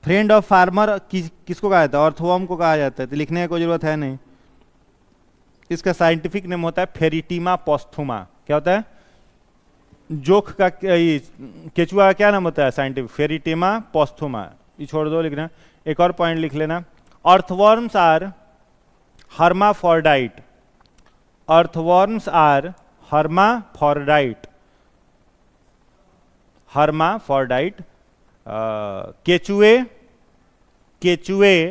फ्रेंड ऑफ फार्मर किसको कहा जाता है? अर्थवर्म को कहा जाता है, तो लिखने की कोई जरूरत है नहीं। इसका साइंटिफिक नेम होता है फेरिटीमा पोस्थुमा। क्या होता है? जोक का केचुआ का क्या नाम होता है साइंटिफिक? फेरिटीमा पोस्थुमा। ये छोड़ दो लिखना। एक और पॉइंट लिख लेना, earthworms are hermaphrodite. Earthworms are hermaphrodite, hermaphrodite. केचुए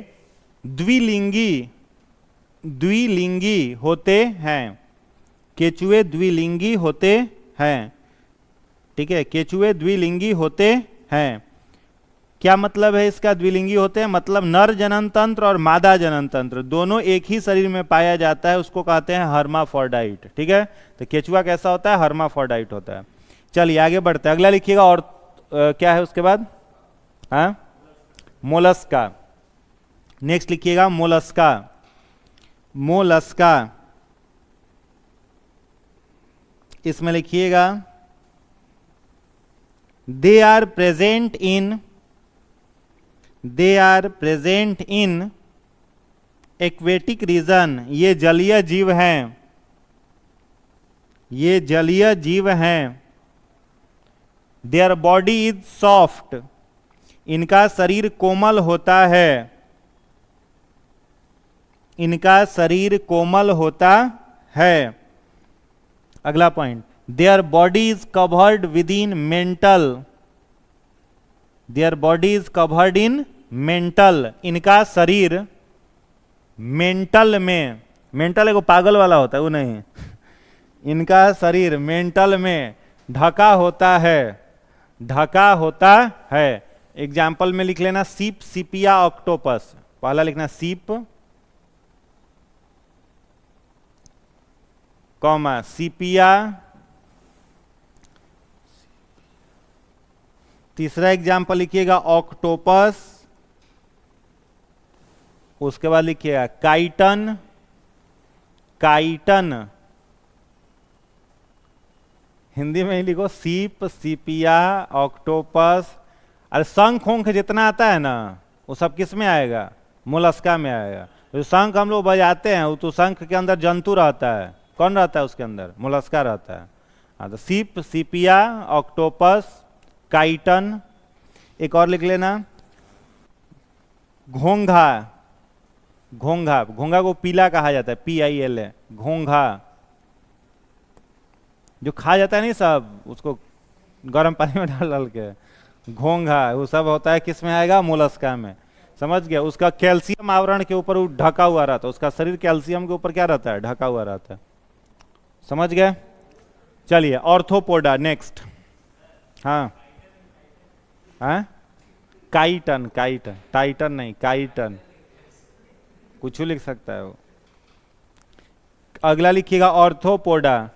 द्विलिंगी होते हैं। केचुए द्विलिंगी होते हैं, ठीक है, केचुए द्विलिंगी होते हैं। क्या मतलब है इसका द्विलिंगी होते हैं? मतलब नर जनन तंत्र और मादा जनन तंत्र दोनों एक ही शरीर में पाया जाता है, उसको कहते हैं हर्माफोर्डाइट, ठीक है। तो केचुआ कैसा होता है? हर्माफोर्डाइट होता है। चलिए आगे बढ़ते हैं, अगला लिखिएगा। और क्या है उसके बाद? हाँ, मोलस्का। नेक्स्ट लिखिएगा मोलस्का। मोलस्का, इसमें लिखिएगा they are present in aquatic region. ये जलीय जीव हैं, ये जलीय जीव हैं। देयर बॉडी इज सॉफ्ट, इनका शरीर कोमल होता है, इनका शरीर कोमल होता है। अगला point, there body is covered with in mental. There body is covered in mental, इनका शरीर मेंटल में, मेंटल एगो पागल वाला होता है वो नहीं, इनका शरीर मेंटल में ढका होता है, ढका होता है। एग्जाम्पल में लिख लेना सीप, सीपिया, ऑक्टोपस। पहला लिखना सीप कॉमा सीपिया। तीसरा एग्जाम्पल लिखिएगा ऑक्टोपस। उसके बाद लिखिएगा काइटन, काइटन। हिंदी में ही लिखो सीप, सीपिया, ऑक्टोपस। अरे शंख ओंख जितना आता है ना, वो सब किस में आएगा? मोलस्का में आएगा। जो शंख हम लोग बजाते हैं, वो तो शंख के अंदर जंतु रहता है। कौन रहता है उसके अंदर? मोलस्का रहता है। हाँ, तो सीप, सीपिया, ऑक्टोपस, काइटन। एक और लिख लेना घोंघा। घोंघा, घोंघा को पीला कहा जाता है, PILA, घोंघा। जो खा जाता है नहीं सब, उसको गर्म पानी में डाल डाल के, घोंघा, वो सब होता है किस में आएगा, मोलस्का में। समझ गया, उसका कैल्शियम आवरण के ऊपर ढका हुआ रहता है, उसका शरीर कैल्शियम के ऊपर क्या रहता है, ढका हुआ रहता है। समझ गए। चलिए ऑर्थोपोडा नेक्स्ट। हाँ हाँ, काइटन, काइटन, टाइटन नहीं, काइटन, कुछ लिख सकता है वो। अगला लिखिएगा ऑर्थोपोडा।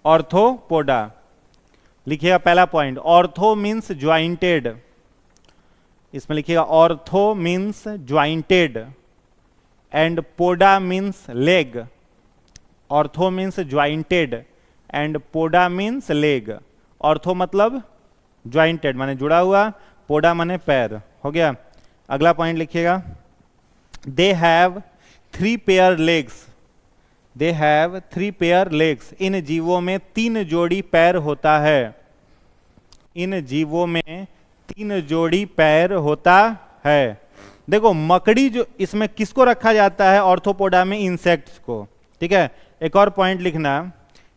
ऑर्थोपोडा लिखिएगा पहला पॉइंट, ऑर्थो मीन्स ज्वाइंटेड, इसमें लिखिएगा ortho means jointed and poda means leg. Ortho means jointed and poda means leg. Ortho मतलब ज्वाइंटेड माने जुड़ा हुआ, पोडा माने पैर। हो गया। अगला पॉइंट लिखिएगा, they have 3 pair legs. They have 3 pair legs. इन जीवों में 3 जोड़ी पैर होता है। इन जीवों में 3 जोड़ी पैर होता है। देखो मकड़ी जो, इसमें किसको रखा जाता है ऑर्थोपोडा में, इंसेक्ट्स को। ठीक है। एक और पॉइंट लिखना,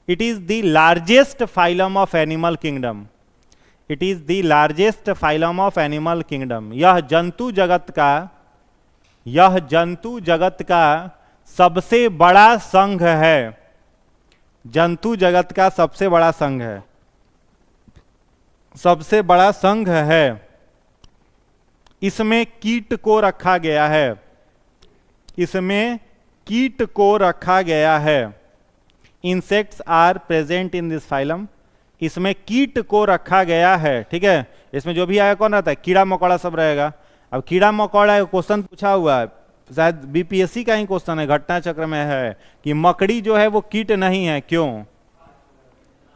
it is the largest phylum of animal kingdom. It is the largest phylum of animal kingdom. यह जंतु जगत का, यह जंतु जगत का सबसे बड़ा संघ है। जंतु जगत का सबसे बड़ा संघ है, सबसे बड़ा संघ है। इसमें कीट को रखा गया है। इसमें कीट को रखा गया है। Insects are present in this phylum. इसमें कीट को रखा गया है। ठीक है। इसमें जो भी आएगा कौन रहता है, कीड़ा मकोड़ा सब रहेगा। अब कीड़ा मकोड़ा क्वेश्चन पूछा हुआ है, शायद बीपीएससी का ही क्वेश्चन है, घटना चक्र में है कि मकड़ी जो है वो कीट नहीं है। क्यों?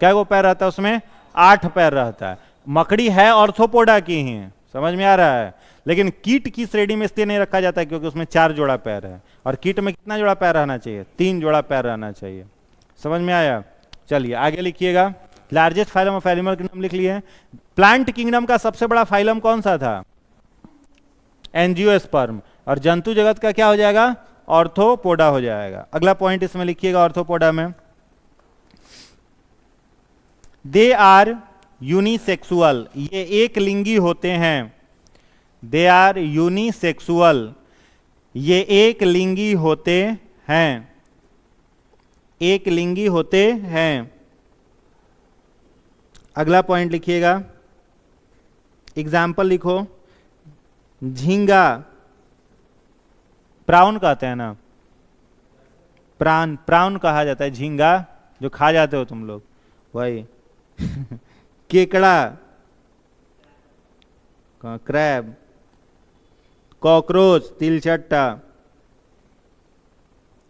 क्या वो पैर रहता है उसमें? 8 पैर रहता है। मकड़ी है ऑर्थोपोडा की ही, समझ में आ रहा है, लेकिन कीट की श्रेणी में इसलिए नहीं रखा जाता क्योंकि उसमें 4 जोड़ा पैर है, और कीट में कितना जोड़ा पैर रहना चाहिए? 3 जोड़ा पैर रहना चाहिए। समझ में आया? चलिए आगे लिखिएगा, largest phylum of animal kingdom लिख लिए। प्लांट किंगडम का सबसे बड़ा फाइलम कौन सा था? एंजियोस्पर्म। और जंतु जगत का क्या हो जाएगा? ऑर्थोपोडा हो जाएगा। अगला पॉइंट इसमें लिखिएगा ऑर्थोपोडा में, दे आर यूनिसेक्सुअल। ये एक लिंगी होते हैं। They are unisexual. ये एक लिंगी होते हैं। एक लिंगी होते हैं। अगला पॉइंट लिखिएगा, एग्जाम्पल लिखो, झींगा, प्राउन कहते हैं ना, प्राण, प्राउन कहा जाता है, झींगा जो खा जाते हो तुम लोग वही। केकड़ा, क्रैब, कॉकरोच, तिलचट्टा,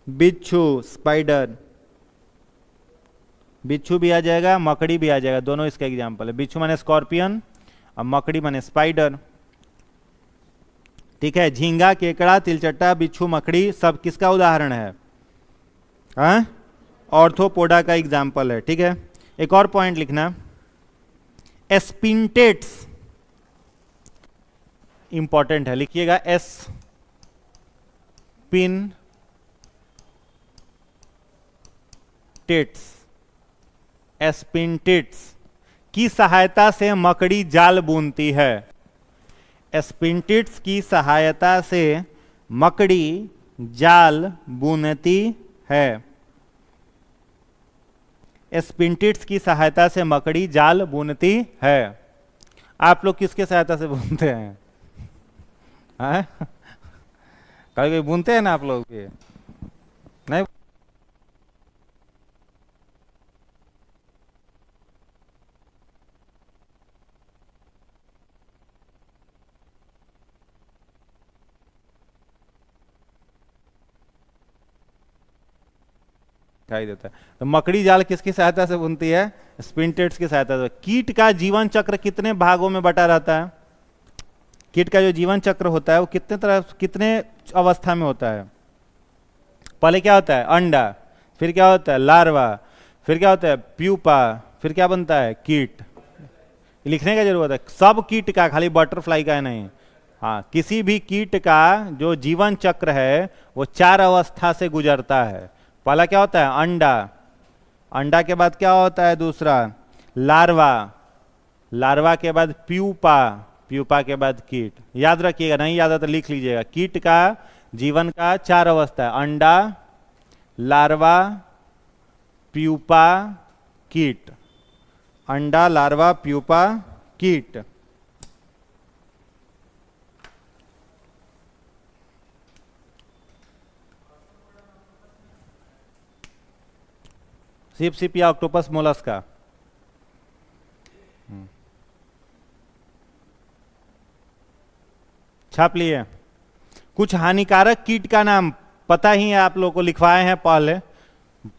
बिच्छू, स्पाइडर। बिच्छू भी आ जाएगा, मकड़ी भी आ जाएगा, दोनों इसका एग्जाम्पल है। बिच्छू माने स्कॉर्पियन और मकड़ी माने स्पाइडर। ठीक है। झींगा, केकड़ा, तिलचट्टा, बिच्छू, मकड़ी सब किसका उदाहरण है? हाँ, ऑर्थोपोडा का एग्जाम्पल है। ठीक है। एक और पॉइंट लिखना, एस्पिंटेट्स, इंपॉर्टेंट है, लिखिएगा एस्पिंटेट्स। एस्पिंटेट्स की सहायता से मकड़ी जाल बुनती है। एस्पिंटेट्स की सहायता से मकड़ी जाल बुनती है। एस्पिंटेट्स की सहायता से मकड़ी जाल बुनती है। आप लोग किसके सहायता से बुनते हैं? कभी बुनते हैं ना आप लोग भी? नहीं। दिखाई देता है। तो मकड़ी जाल किसकी सहायता से बुनती है? स्पिंटेट्स की सहायता से। कीट का जीवन चक्र कितने भागों में बटा रहता है? कीट का जो जीवन चक्र होता है वो कितने अवस्था में होता है? पहले क्या होता है? अंडा, फिर क्या होता है? लार्वा, फिर क्या होता है? प्यूपा, फिर क्या बनता है? कीट। लिखने का जरूरत है सब कीट का, खाली बटरफ्लाई का है नहीं। हाँ, किसी भी कीट का जो जीवन चक्र है वो 4 अवस्था से गुजरता है। पहला क्या होता है? अंडा। अंडा के बाद क्या होता है? दूसरा लार्वा। लार्वा के बाद प्यूपा, प्यूपा के बाद कीट। याद रखिएगा, नहीं याद है तो लिख लीजिएगा। कीट का जीवन का 4 अवस्था है, अंडा, लार्वा, प्यूपा, कीट। अंडा, लार्वा, प्यूपा, कीट। सिप सिप या ऑक्टोपस मोलस्का। छाप लिए। कुछ हानिकारक कीट का नाम पता ही है आप लोगों को, लिखवाए हैं पहले।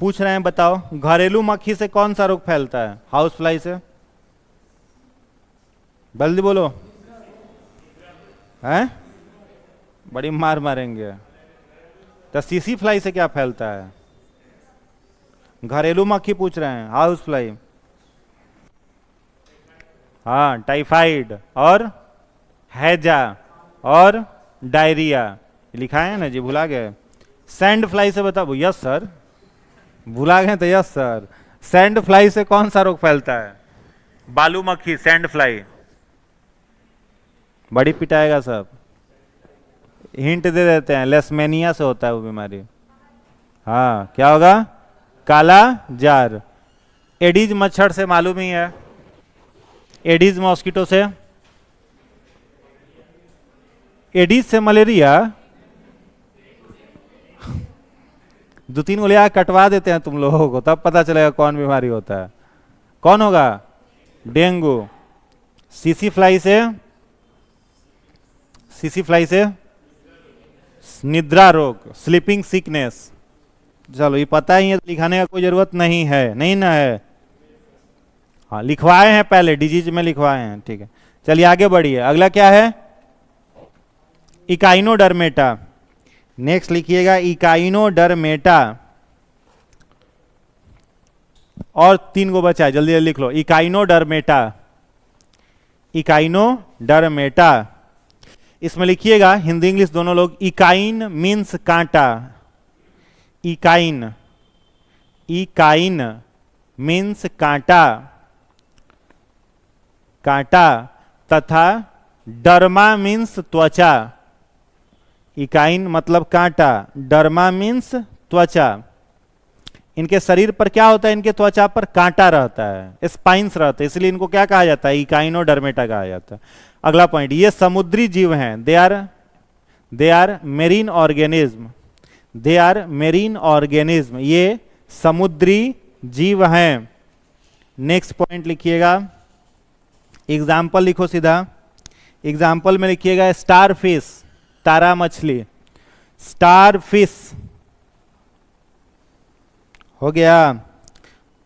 पूछ रहे हैं बताओ, घरेलू मक्खी से कौन सा रोग फैलता है? हाउस फ्लाई से। जल्दी बोलो। हैं? बड़ी मार मारेंगे। तो सीसी फ्लाई से क्या फैलता है? घरेलू मक्खी पूछ रहे हैं, हाउस फ्लाई। हाँ, टाइफाइड और हैजा और डायरिया लिखा है ना जी, भुला गए। सैंड फ्लाई से बताओ। यस सर, भुला गए तो यस सर। सैंड फ्लाई से कौन सा रोग फैलता है? बालू मक्खी, सैंड फ्लाई। बड़ी पिटाएगा सब। हिंट दे देते हैं, लेसमेनिया से होता है वो बीमारी। हाँ, क्या होगा? काला जार। एडीज मच्छर से मालूम ही है, एडीज मॉस्किटो से। एडीज से मलेरिया। 2-3 गोलियां कटवा देते हैं तुम लोगों को, तब पता चलेगा कौन बीमारी होता है। कौन होगा? डेंगू। सीसी फ्लाई से, सीसी फ्लाई से निद्रा रोग, स्लीपिंग सिकनेस। चलो ये पता ही है, लिखाने का कोई जरूरत नहीं है, नहीं ना है? हाँ, लिखवाए हैं पहले, डिजीज में लिखवाए हैं, ठीक है। चलिए आगे बढ़िए। अगला क्या है? इकाइनोडर्मेटा। नेक्स्ट लिखिएगा इकाइनोडर्मेटा। और 3 गो बचा है, जल्दी जल्दी लिख लो। Echinodermata, Echinodermata. इसमें लिखिएगा हिंदी इंग्लिश दोनों लोग। इकाइन मीन्स कांटा, इकाइन, इकाइन मीन्स कांटा, कांटा। तथा डर्मा मीन्स त्वचा। इकाइन मतलब कांटा, डर्मा मीन्स त्वचा। इनके शरीर पर क्या होता है? इनके त्वचा पर कांटा रहता है, स्पाइन्स रहते हैं, इसलिए इनको क्या कहा जाता है? इकाइनोडर्मेटा कहा जाता है। अगला पॉइंट, ये समुद्री जीव हैं। They are marine organism, they are marine organism. ये समुद्री जीव हैं। नेक्स्ट पॉइंट लिखिएगा, एग्जाम्पल लिखो सीधा। एग्जाम्पल में लिखिएगा स्टार फिश, तारा मछली, स्टार फिश। हो गया।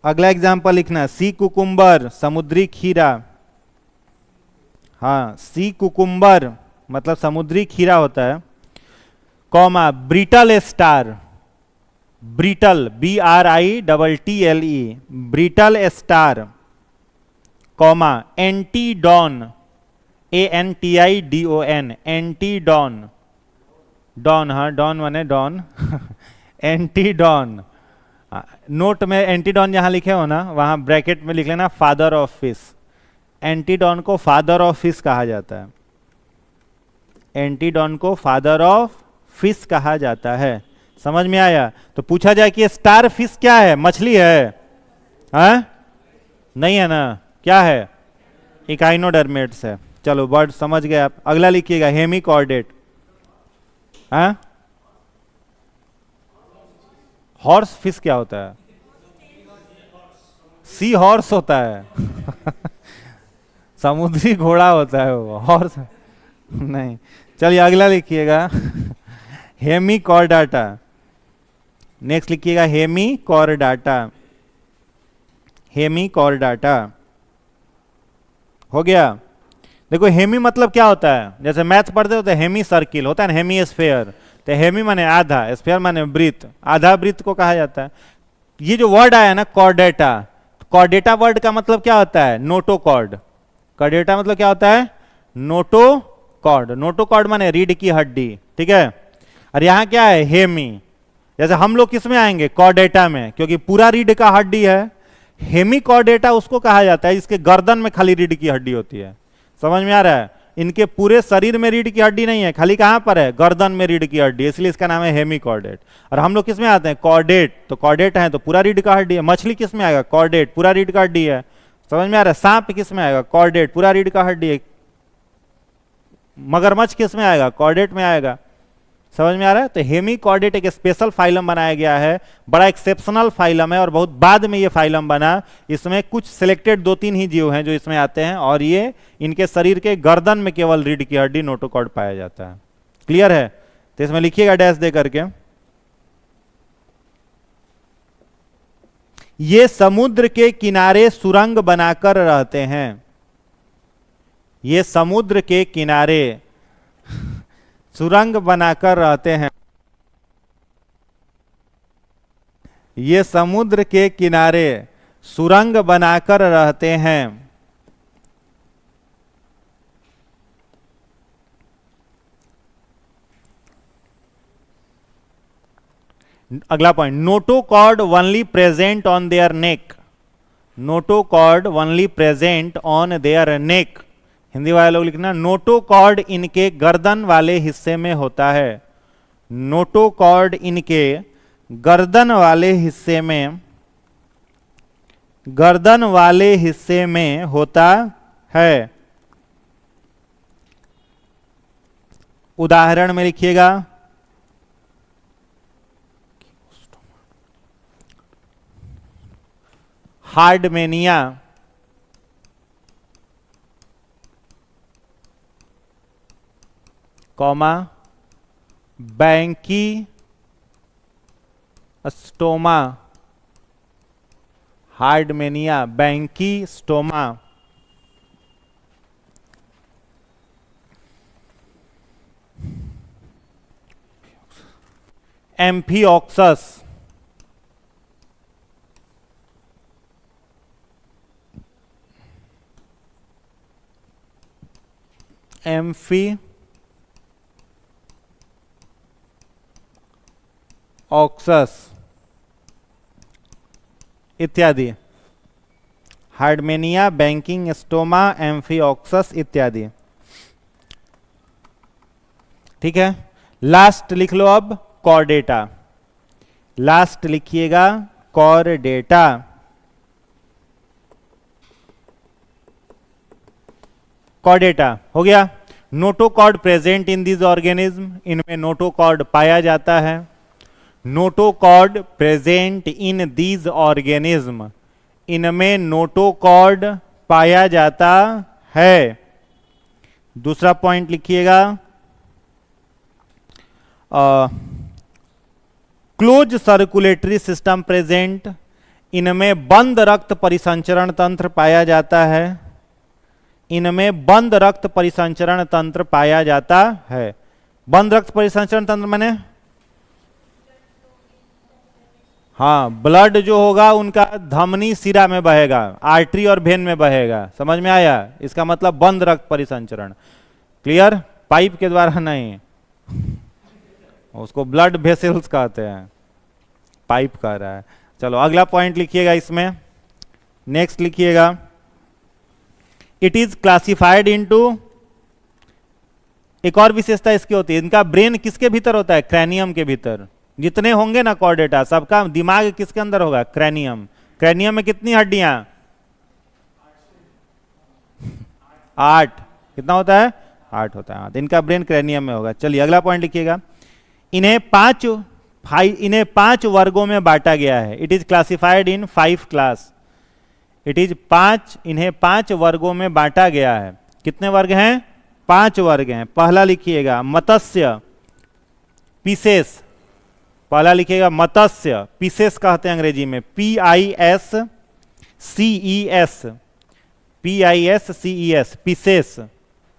अगला एग्जाम्पल लिखना, सी कुकुम्बर, समुद्री खीरा। हाँ, सी कुकुम्बर मतलब समुद्री खीरा होता है। Comma, brittle star, brittle, BRITTLE, brittle star. Comma, Antedon, ANTIDON, Antedon. Don, हाँ डॉन माने डॉन। एंटीडॉन। नोट में एंटीडॉन जहां लिखे हो ना, वहां ब्रैकेट में लिख लेना फादर ऑफ फिश। एंटीडॉन को फादर ऑफ फिश कहा जाता है। एंटीडॉन को फादर ऑफ फिश कहा जाता है। समझ में आया? तो पूछा जाए कि स्टार फिश क्या है? मछली है? हाँ? नहीं है ना? क्या है? इकाइनोडर्मेट्स है। चलो वर्ड समझ गए आप। अगला लिखिएगा हेमिकॉर्डेट। हाँ? हॉर्स फिश क्या होता है? सी हॉर्स होता है। समुद्री घोड़ा होता है वो, हॉर्स नहीं। चलिए अगला लिखिएगा हेमिकॉर्डाटा। नेक्स्ट लिखिएगा हेमिकॉर्डाटा, हेमिकॉर्डाटा। हो गया। देखो हेमी मतलब क्या होता है? जैसे मैथ पढ़ते होते हैं, हेमी सर्किल होता है ना, हेमी स्फेयर। तो हेमी माने आधा, स्फेयर माने वृत्त, आधा वृत्त को कहा जाता है। ये जो वर्ड आया ना कॉर्डेटा, कॉर्डेटा वर्ड का मतलब क्या होता है? नोटोकॉर्ड। कॉर्डेटा मतलब क्या होता है? नोटोकॉर्ड। नोटोकॉर्ड माने रीढ़ की हड्डी, ठीक है। और यहाँ क्या है? हेमी। जैसे हम लोग किस में आएंगे? कॉर्डेटा में, क्योंकि पूरा रीढ़ का हड्डी है। हेमिकॉर्डेटा उसको कहा जाता है जिसके गर्दन में खाली रीढ़ की हड्डी होती है। समझ में आ रहा है? इनके पूरे शरीर में रीढ़ की हड्डी नहीं है, खाली कहां पर है? गर्दन में रीढ़ की हड्डी, इसलिए इसका नाम है हेमिकॉर्डेट। और हम लोग किस में आते हैं? कॉर्डेट। तो कॉर्डेट है तो पूरा रीढ़ का हड्डी है। मछली किस में आएगा? कॉर्डेट, पूरा रीढ़ का हड्डी है। समझ में आ रहा है? सांप किस में आएगा? कॉर्डेट, पूरा रीढ़ का हड्डी है। मगरमच्छ किस में आएगा? कॉर्डेट में आएगा। समझ में आ रहा है? तो हेमिकॉर्डेट एक स्पेशल फाइलम बनाया गया है, बड़ा एक्सेप्शनल फाइलम है और बहुत बाद में ये फाइलम बना। इसमें कुछ सिलेक्टेड 2-3 ही जीव हैं जो इसमें आते हैं और ये इनके शरीर के गर्दन में केवल रीढ़ की हड्डी नोटोकॉर्ड पाया जाता है। क्लियर है? तो इसमें लिखिएगा डैश दे करके। ये समुद्र के किनारे सुरंग बनाकर रहते हैं। ये समुद्र के किनारे सुरंग बनाकर रहते हैं। ये समुद्र के किनारे सुरंग बनाकर रहते हैं। अगला point, notochord only present on their neck. Notochord only present on their neck. Hindi वाले लोग लिखना, नोटोकॉर्ड इनके गर्दन वाले हिस्से में होता है। नोटोकॉर्ड इनके गर्दन वाले हिस्से में, गर्दन वाले हिस्से में होता है। उदाहरण में लिखिएगा, हार्डमेनिया, कॉमा बैंकी स्टोमा। हार्डमेनिया, बैंकी स्टोमा। एम्फिऑक्सस, ऑक्सस इत्यादि। हार्डमेनिया, बैंकिंग स्टोमा, एम्फिऑक्सस इत्यादि। ठीक है, लास्ट लिख लो अब कॉर्डेटा। लास्ट लिखिएगा कॉर्डेटा। कॉर्डेटा हो गया। Notochord present in this organism, इनमें नोटोकॉर्ड पाया जाता है। Notochord present in these organism, इनमें नोटोकॉर्ड पाया जाता है। दूसरा पॉइंट लिखिएगा, क्लोज सर्कुलेटरी सिस्टम प्रेजेंट, इनमें बंद रक्त परिसंचरण तंत्र पाया जाता है। इनमें बंद रक्त परिसंचरण तंत्र पाया जाता है। बंद रक्त परिसंचरण तंत्र माने, हाँ, ब्लड जो होगा उनका धमनी शिरा में बहेगा, आर्टरी और वेन में बहेगा। समझ में आया? इसका मतलब बंद रक्त परिसंचरण। क्लियर? पाइप के द्वारा नहीं, उसको ब्लड वेसल्स कहते हैं, पाइप कह रहा है। चलो अगला पॉइंट लिखिएगा इसमें। नेक्स्ट लिखिएगा, इट इज क्लासिफाइड इनटू, एक और विशेषता इसकी होती है, इनका ब्रेन किसके भीतर होता है? क्रैनियम के भीतर। जितने होंगे ना कॉर्डेटा, सबका दिमाग किसके अंदर होगा? क्रैनियम। क्रैनियम में कितनी हड्डियां? 8। कितना होता है? 8 होता है। इनका ब्रेन क्रैनियम में होगा। चलिए अगला पॉइंट लिखिएगा, इन्हें 5 वर्गों में बांटा गया है। It is classified in 5 class. It is 5, इन्हें 5 वर्गों में बांटा गया है। कितने वर्ग हैं? 5 वर्ग हैं। पहला लिखिएगा मत्स्य, पीसेस। पहला लिखिएगा मत्स्य, पीसेस कहते हैं अंग्रेजी में, PISCES, PISCES, पीसेस।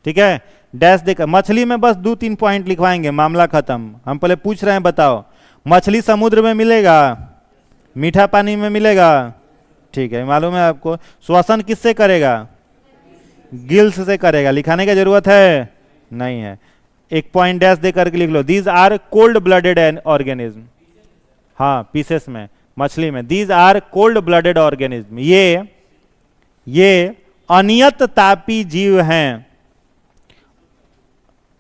ठीक है, डैश देकर। मछली में बस 2-3 पॉइंट लिखवाएंगे, मामला खत्म। हम पहले पूछ रहे हैं, बताओ मछली समुद्र में मिलेगा? मीठा पानी में मिलेगा? ठीक है, मालूम है आपको। श्वसन किससे करेगा? गिल्स से करेगा। लिखाने की जरूरत है? नहीं है। एक पॉइंट डैश दे करके लिख लो, these are cold blooded organism. हाँ, पीसेस में मछली में। These are cold blooded organism, ये अनियत तापी जीव हैं।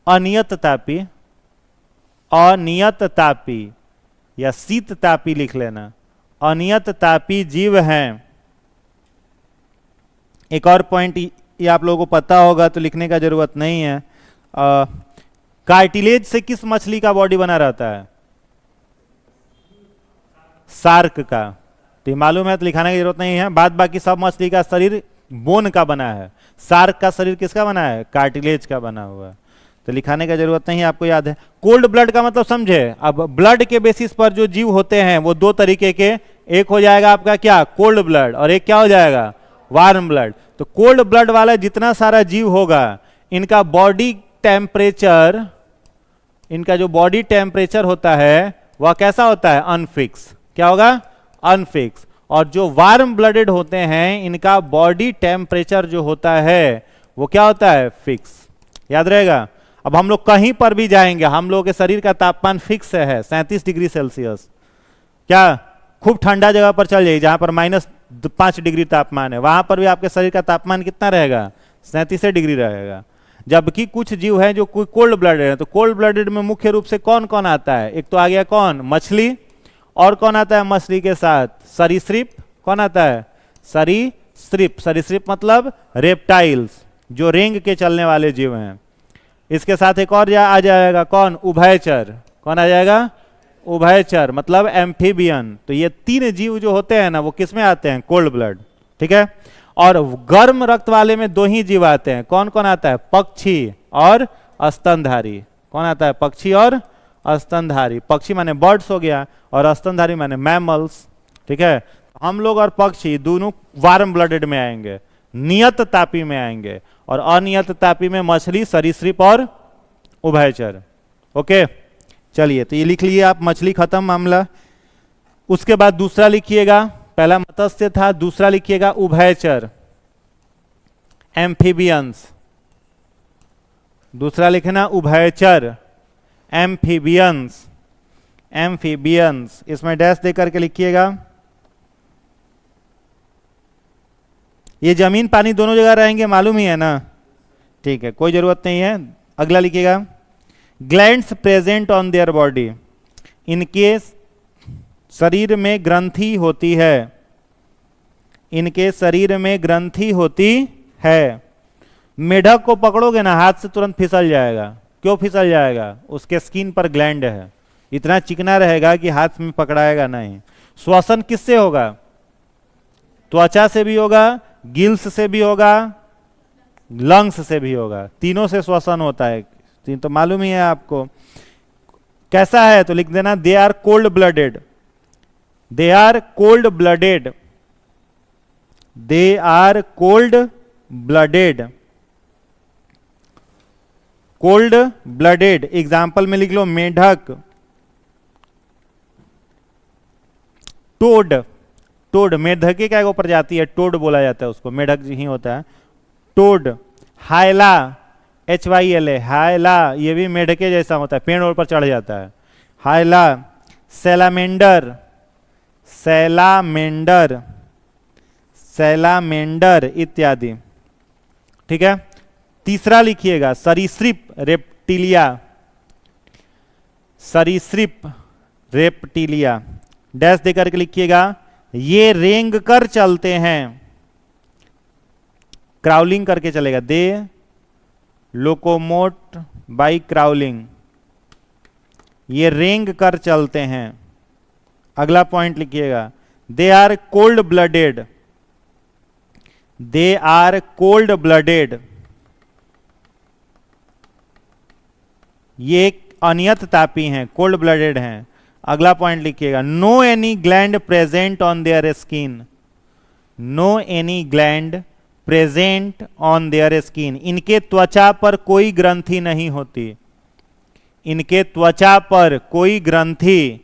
अनियत तापी, अनियत तापी या शीत तापी लिख लेना, अनियत तापी जीव हैं। एक और पॉइंट ये आप लोगों को पता होगा तो लिखने का जरूरत नहीं है। कार्टिलेज से किस मछली का बॉडी बना रहता है? शार्क का। तो ये मालूम है तो लिखाने की जरूरत नहीं है। बाद बाकी सब मछली का शरीर बोन का बना है, शार्क का शरीर किसका बना है? कार्टिलेज का बना हुआ है, तो लिखाने का जरूरत नहीं है, आपको याद है। कोल्ड ब्लड का मतलब समझे? अब ब्लड के बेसिस पर जो जीव होते हैं वो दो तरीके के, एक हो जाएगा आपका क्या? कोल्ड ब्लड, और एक क्या हो जाएगा? Warm blood. तो कोल्ड ब्लड वाला जितना सारा जीव होगा, इनका बॉडी टेम्परेचर, इनका जो बॉडी टेम्परेचर होता है वह कैसा होता है? अनफिक्स। क्या होगा? अनफिक्स। और जो वार्म ब्लडेड होते हैं इनका बॉडी टेम्परेचर जो होता है वो क्या होता है? फिक्स। याद रहेगा। अब हम लोग कहीं पर भी जाएंगे, हम लोगों के शरीर का तापमान फिक्स है 37 डिग्री सेल्सियस। क्या खूब ठंडा जगह पर चल जाइए जहां पर -5 डिग्री तापमान है, वहां पर भी आपके शरीर का तापमान कितना रहेगा? 37 डिग्री रहेगा। जबकि कुछ जीव हैं जो कोई कोल्ड ब्लडेड है। तो कोल्ड ब्लडेड में मुख्य रूप से कौन कौन आता है? एक तो आ गया कौन? मछली। और कौन आता है मछली के साथ? सरीसृप। कौन आता है? सरीसृप। सरीसृप मतलब रेप्टाइल्स, जो रेंग के चलने वाले जीव हैं। इसके साथ एक और आ जाएगा कौन? उभयचर। कौन आ जाएगा? उभयचर मतलब एम्फीबियन। तो ये तीन जीव जो होते हैं ना वो किस में आते हैं? Cold blood. ठीक है। और गर्म रक्त वाले में दो ही जीव आते हैं। कौन कौन आता है? पक्षी और स्तनधारी। कौन आता है? पक्षी और स्तनधारी। पक्षी माने बर्ड्स हो गया और स्तनधारी माने मैमल्स। ठीक है। हम लोग और पक्षी दोनों वार्म ब्लडेड में आएंगे, नियत तापी में आएंगे, और अनियत तापी में मछली, सरीसृप और उभयचर। ओके, चलिए तो ये लिख लिए आप, मछली खत्म मामला। उसके बाद दूसरा लिखिएगा, पहला मत्स्य था, दूसरा लिखिएगा उभयचर, एम्फीबियंस। दूसरा लिखना उभयचर, एम्फीबियंस। एम्फीबियंस इसमें डैश दे करके लिखिएगा। ये जमीन पानी दोनों जगह रहेंगे, मालूम ही है ना? ठीक है, कोई जरूरत नहीं है। अगला लिखिएगा, glands present on their body. इनके शरीर में ग्रंथि होती है। इनके शरीर में ग्रंथि होती है। मेढक को पकड़ोगे ना हाथ से तुरंत फिसल जाएगा। क्यों फिसल जाएगा? उसके स्किन पर ग्लैंड है, इतना चिकना रहेगा कि हाथ में पकड़ाएगा नहीं। श्वसन किससे होगा? त्वचा से भी होगा, गिल्स से भी होगा, लंग्स से भी होगा। तीनों से श्वसन होता है, तीन तो मालूम ही है आपको। कैसा है तो लिख देना, they are cold blooded. They are cold blooded. They are cold blooded. Cold blooded example में लिख लो, मेढक, टोड। टोड मेढके का एक प्रजाति है, टोड बोला जाता है उसको, मेढक ही होता है टोड। हायला, HYLA, हायला, ये भी मेढके जैसा होता है, पेड़ ओड़ पर चढ़ जाता है। हायला। सैलामेंडर, सैलामेंडर, सैलामेंडर इत्यादि। ठीक है। तीसरा लिखिएगा, सरीसृप, रेप्टिलिया। सरीसृप, रेप्टिलिया, डैश देकर के लिखिएगा। ये रेंग कर चलते हैं, क्राउलिंग करके चलेगा। They locomote by crawling. ये रेंग कर चलते हैं। अगला पॉइंट लिखिएगा, they are cold blooded. They are cold blooded. ये अनियत तापी हैं, कोल्ड ब्लडेड हैं। अगला पॉइंट लिखिएगा, no any gland present on their skin. No any gland present on their skin. इनके त्वचा पर कोई ग्रंथि नहीं होती। इनके त्वचा पर कोई ग्रंथि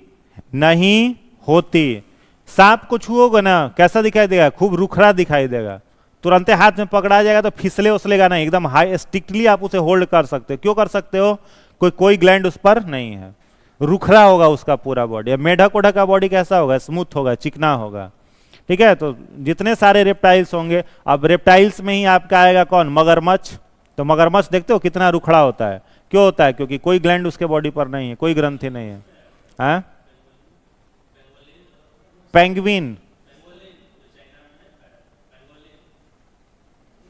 नहीं होती। सांप को छुओगे ना कैसा दिखाई देगा? खूब रुखरा दिखाई देगा, तुरंत हाथ में पकड़ा जाएगा तो फिसले उसलेगा नहीं, एकदम हाई स्ट्रिक्टली आप उसे होल्ड कर सकते हो। क्यों कर सकते हो? कोई ग्लैंड उस पर नहीं है। रुखरा होगा उसका पूरा बॉडी। मेढक ओढक का बॉडी कैसा होगा? स्मूथ होगा, चिकना होगा। ठीक है, तो जितने सारे रेप्टाइल्स होंगे, अब रेप्टाइल्स में ही आपका आएगा कौन? मगरमच्छ। तो मगरमच्छ देखते हो कितना रुखड़ा होता है, क्यों होता है? क्योंकि कोई ग्लैंड उसके बॉडी पर नहीं है, कोई ग्रंथि नहीं है। हाँ? पेंगुइन,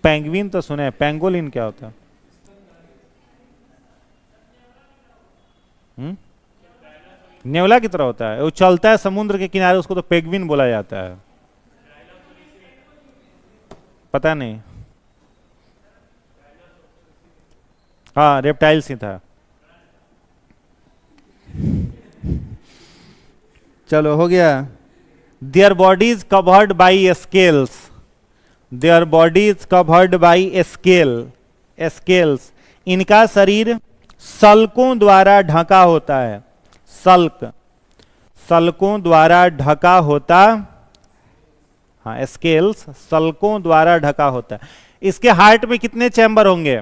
पेंगुइन तो सुने, पेंगोलिन क्या होता है? नेवला की तरह होता है, वो चलता है समुद्र के किनारे, उसको तो पेंगुइन बोला जाता है। पता नहीं। हाँ, रेप्टाइल्स ही था। चलो हो गया। There bodies covered by scales, there bodies covered by scales, इनका शरीर सल्कों द्वारा ढका होता है। सल्क, सल्कों द्वारा ढका होता, हाँ स्केल्स सल्कों द्वारा ढका होता है। इसके हार्ट में कितने चैम्बर होंगे?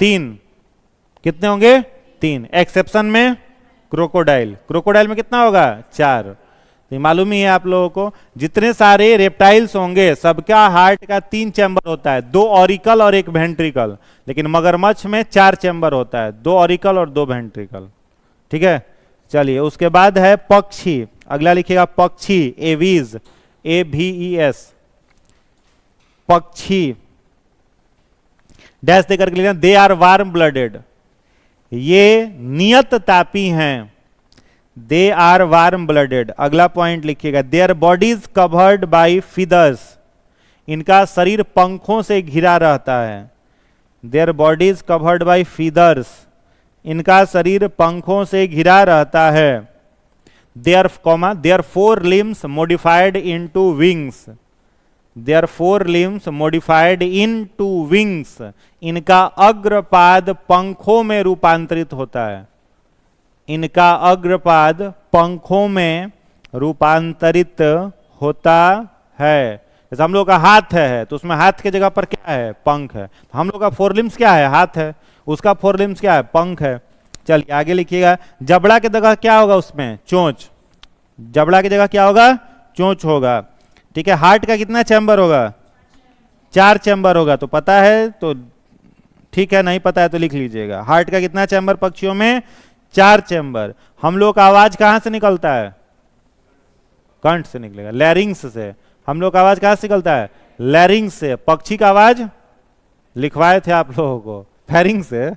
3। कितने होंगे? 3। एक्सेप्शन में क्रोकोडाइल, क्रोकोडाइल में कितना होगा? 4। तो मालूम ही है आप लोगों को, जितने सारे रेप्टाइल्स होंगे सबका हार्ट का 3 चैम्बर होता है, 2 ऑरिकल और 1 वेंट्रिकल। लेकिन मगरमच्छ में 4 चैम्बर होता है, 2 ऑरिकल और 2 वेंट्रिकल। ठीक है, चलिए उसके बाद है पक्षी। अगला लिखिएगा पक्षी, एवीज, AVES, पक्षी। डैश देकर के लिखना, दे आर वार्म ब्लडेड, ये नियत तापी हैं। They are warm blooded. अगला पॉइंट लिखिएगा, their bodies covered by feathers, इनका शरीर पंखों से घिरा रहता है। Their bodies covered by feathers, इनका शरीर पंखों से घिरा रहता है। Their comma, their 4 limbs modified into wings, their 4 limbs modified into wings, इनका अग्रपाद पंखों में रूपांतरित होता है। इनका अग्रपाद पंखों में रूपांतरित होता है। जैसे हम लोग का हाथ है, तो उसमें हाथ की जगह पर क्या है? पंख है। तो हम लोग का 4 limbs क्या है? हाथ है। उसका 4 limbs क्या है? पंख है। चलिए आगे लिखिएगा, जबड़ा की जगह क्या होगा? उसमें चोंच, जबड़ा की जगह क्या होगा? चोंच होगा। ठीक है, हार्ट का कितना चैम्बर होगा? 4 चैम्बर होगा। तो पता है तो ठीक है, नहीं पता है तो लिख लीजिएगा। हार्ट का कितना चैम्बर पक्षियों में? 4 चैम्बर। हम लोग का आवाज कहां से निकलता है? कंठ से निकलेगा, लैरिंग्स से। हम लोग का आवाज कहां से निकलता है? लैरिंग्स से। पक्षी का आवाज लिखवाए थे आप लोगों को, फेरिंग्स से।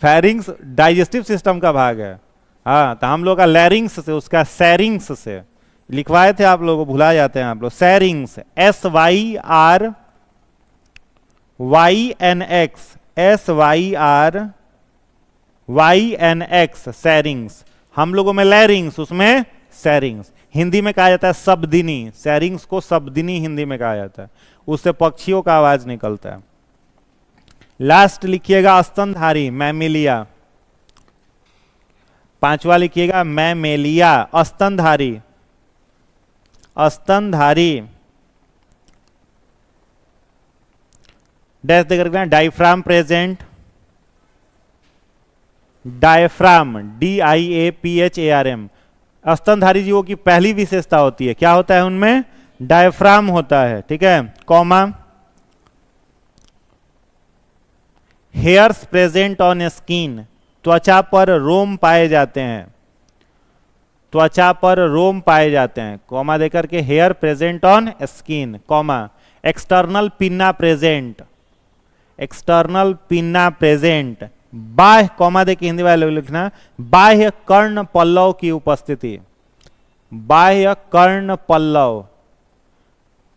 फेरिंग्स डाइजेस्टिव सिस्टम का भाग है। हाँ, तो हम लोग का लैरिंग्स से, उसका सैरिंग्स से लिखवाए थे आप लोगों को, भुला जाते हैं आप लोग। सैरिंग्स, SYRYNX, सैरिंग्स। हम लोगों में लैरिंग्स, उसमें सैरिंग्स। हिंदी में कहा जाता है शब्दिनी, सैरिंग्स को शब्दिनी हिंदी में कहा जाता है। उससे पक्षियों का आवाज निकलता है। लास्ट लिखिएगा स्तनधारी, मैमिलिया। 5वां लिखिएगा मैमेलिया, स्तनधारी। स्तनधारी डैश देकर के डायफ्राम प्रेजेंट, डायफ्राम DIAPHARM। स्तनधारी जीवों की पहली विशेषता होती है, क्या होता है उनमें? डायफ्राम होता है। ठीक है, comma, hairs present on skin, त्वचा पर रोम पाए जाते हैं। त्वचा पर रोम पाए जाते हैं, कॉमा देकर के, hair present on skin, comma, external pinna present, external pinna present. बाह्य, कॉमा देके हिंदी वाले लिखना, बाह्य कर्ण पल्लव की उपस्थिति, बाह्य कर्ण पल्लव,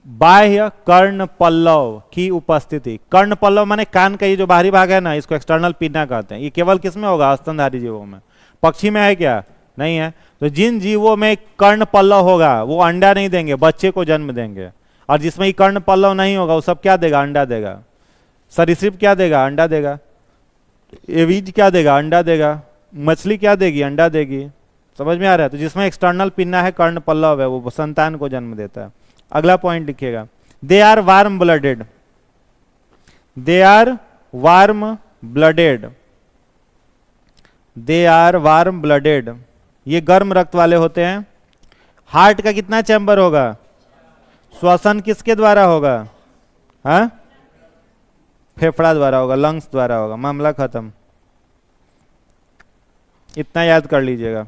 बाह्य कर्ण पल्लव की उपस्थिति। कर्ण पल्लव माने कान का ये जो बाहरी भाग है ना, इसको एक्सटर्नल पिन्ना कहते हैं। ये केवल किसमें होगा? स्तनधारी जीवों में। पक्षी में है क्या? नहीं है। तो जिन जीवों में कर्ण पल्लव होगा वो अंडा नहीं देंगे, बच्चे को जन्म देंगे। और जिसमें कर्ण पल्लव नहीं होगा वो सब क्या देगा? अंडा देगा। सरीसृप क्या देगा? अंडा देगा। एवीज क्या देगा? अंडा देगा। मछली क्या देगी? अंडा देगी। समझ में आ रहा है? तो जिसमें एक्सटर्नल पिन्ना है, कर्ण पल्लव है, वो संतान को जन्म देता है। अगला पॉइंट लिखिएगा, they are warm blooded, they are warm blooded. They are warm blooded, ये गर्म रक्त वाले होते हैं। हार्ट का कितना चैम्बर होगा? श्वसन किसके द्वारा होगा? हाँ, फेफड़ा द्वारा होगा, लंग्स द्वारा होगा। मामला खत्म, इतना याद कर लीजिएगा।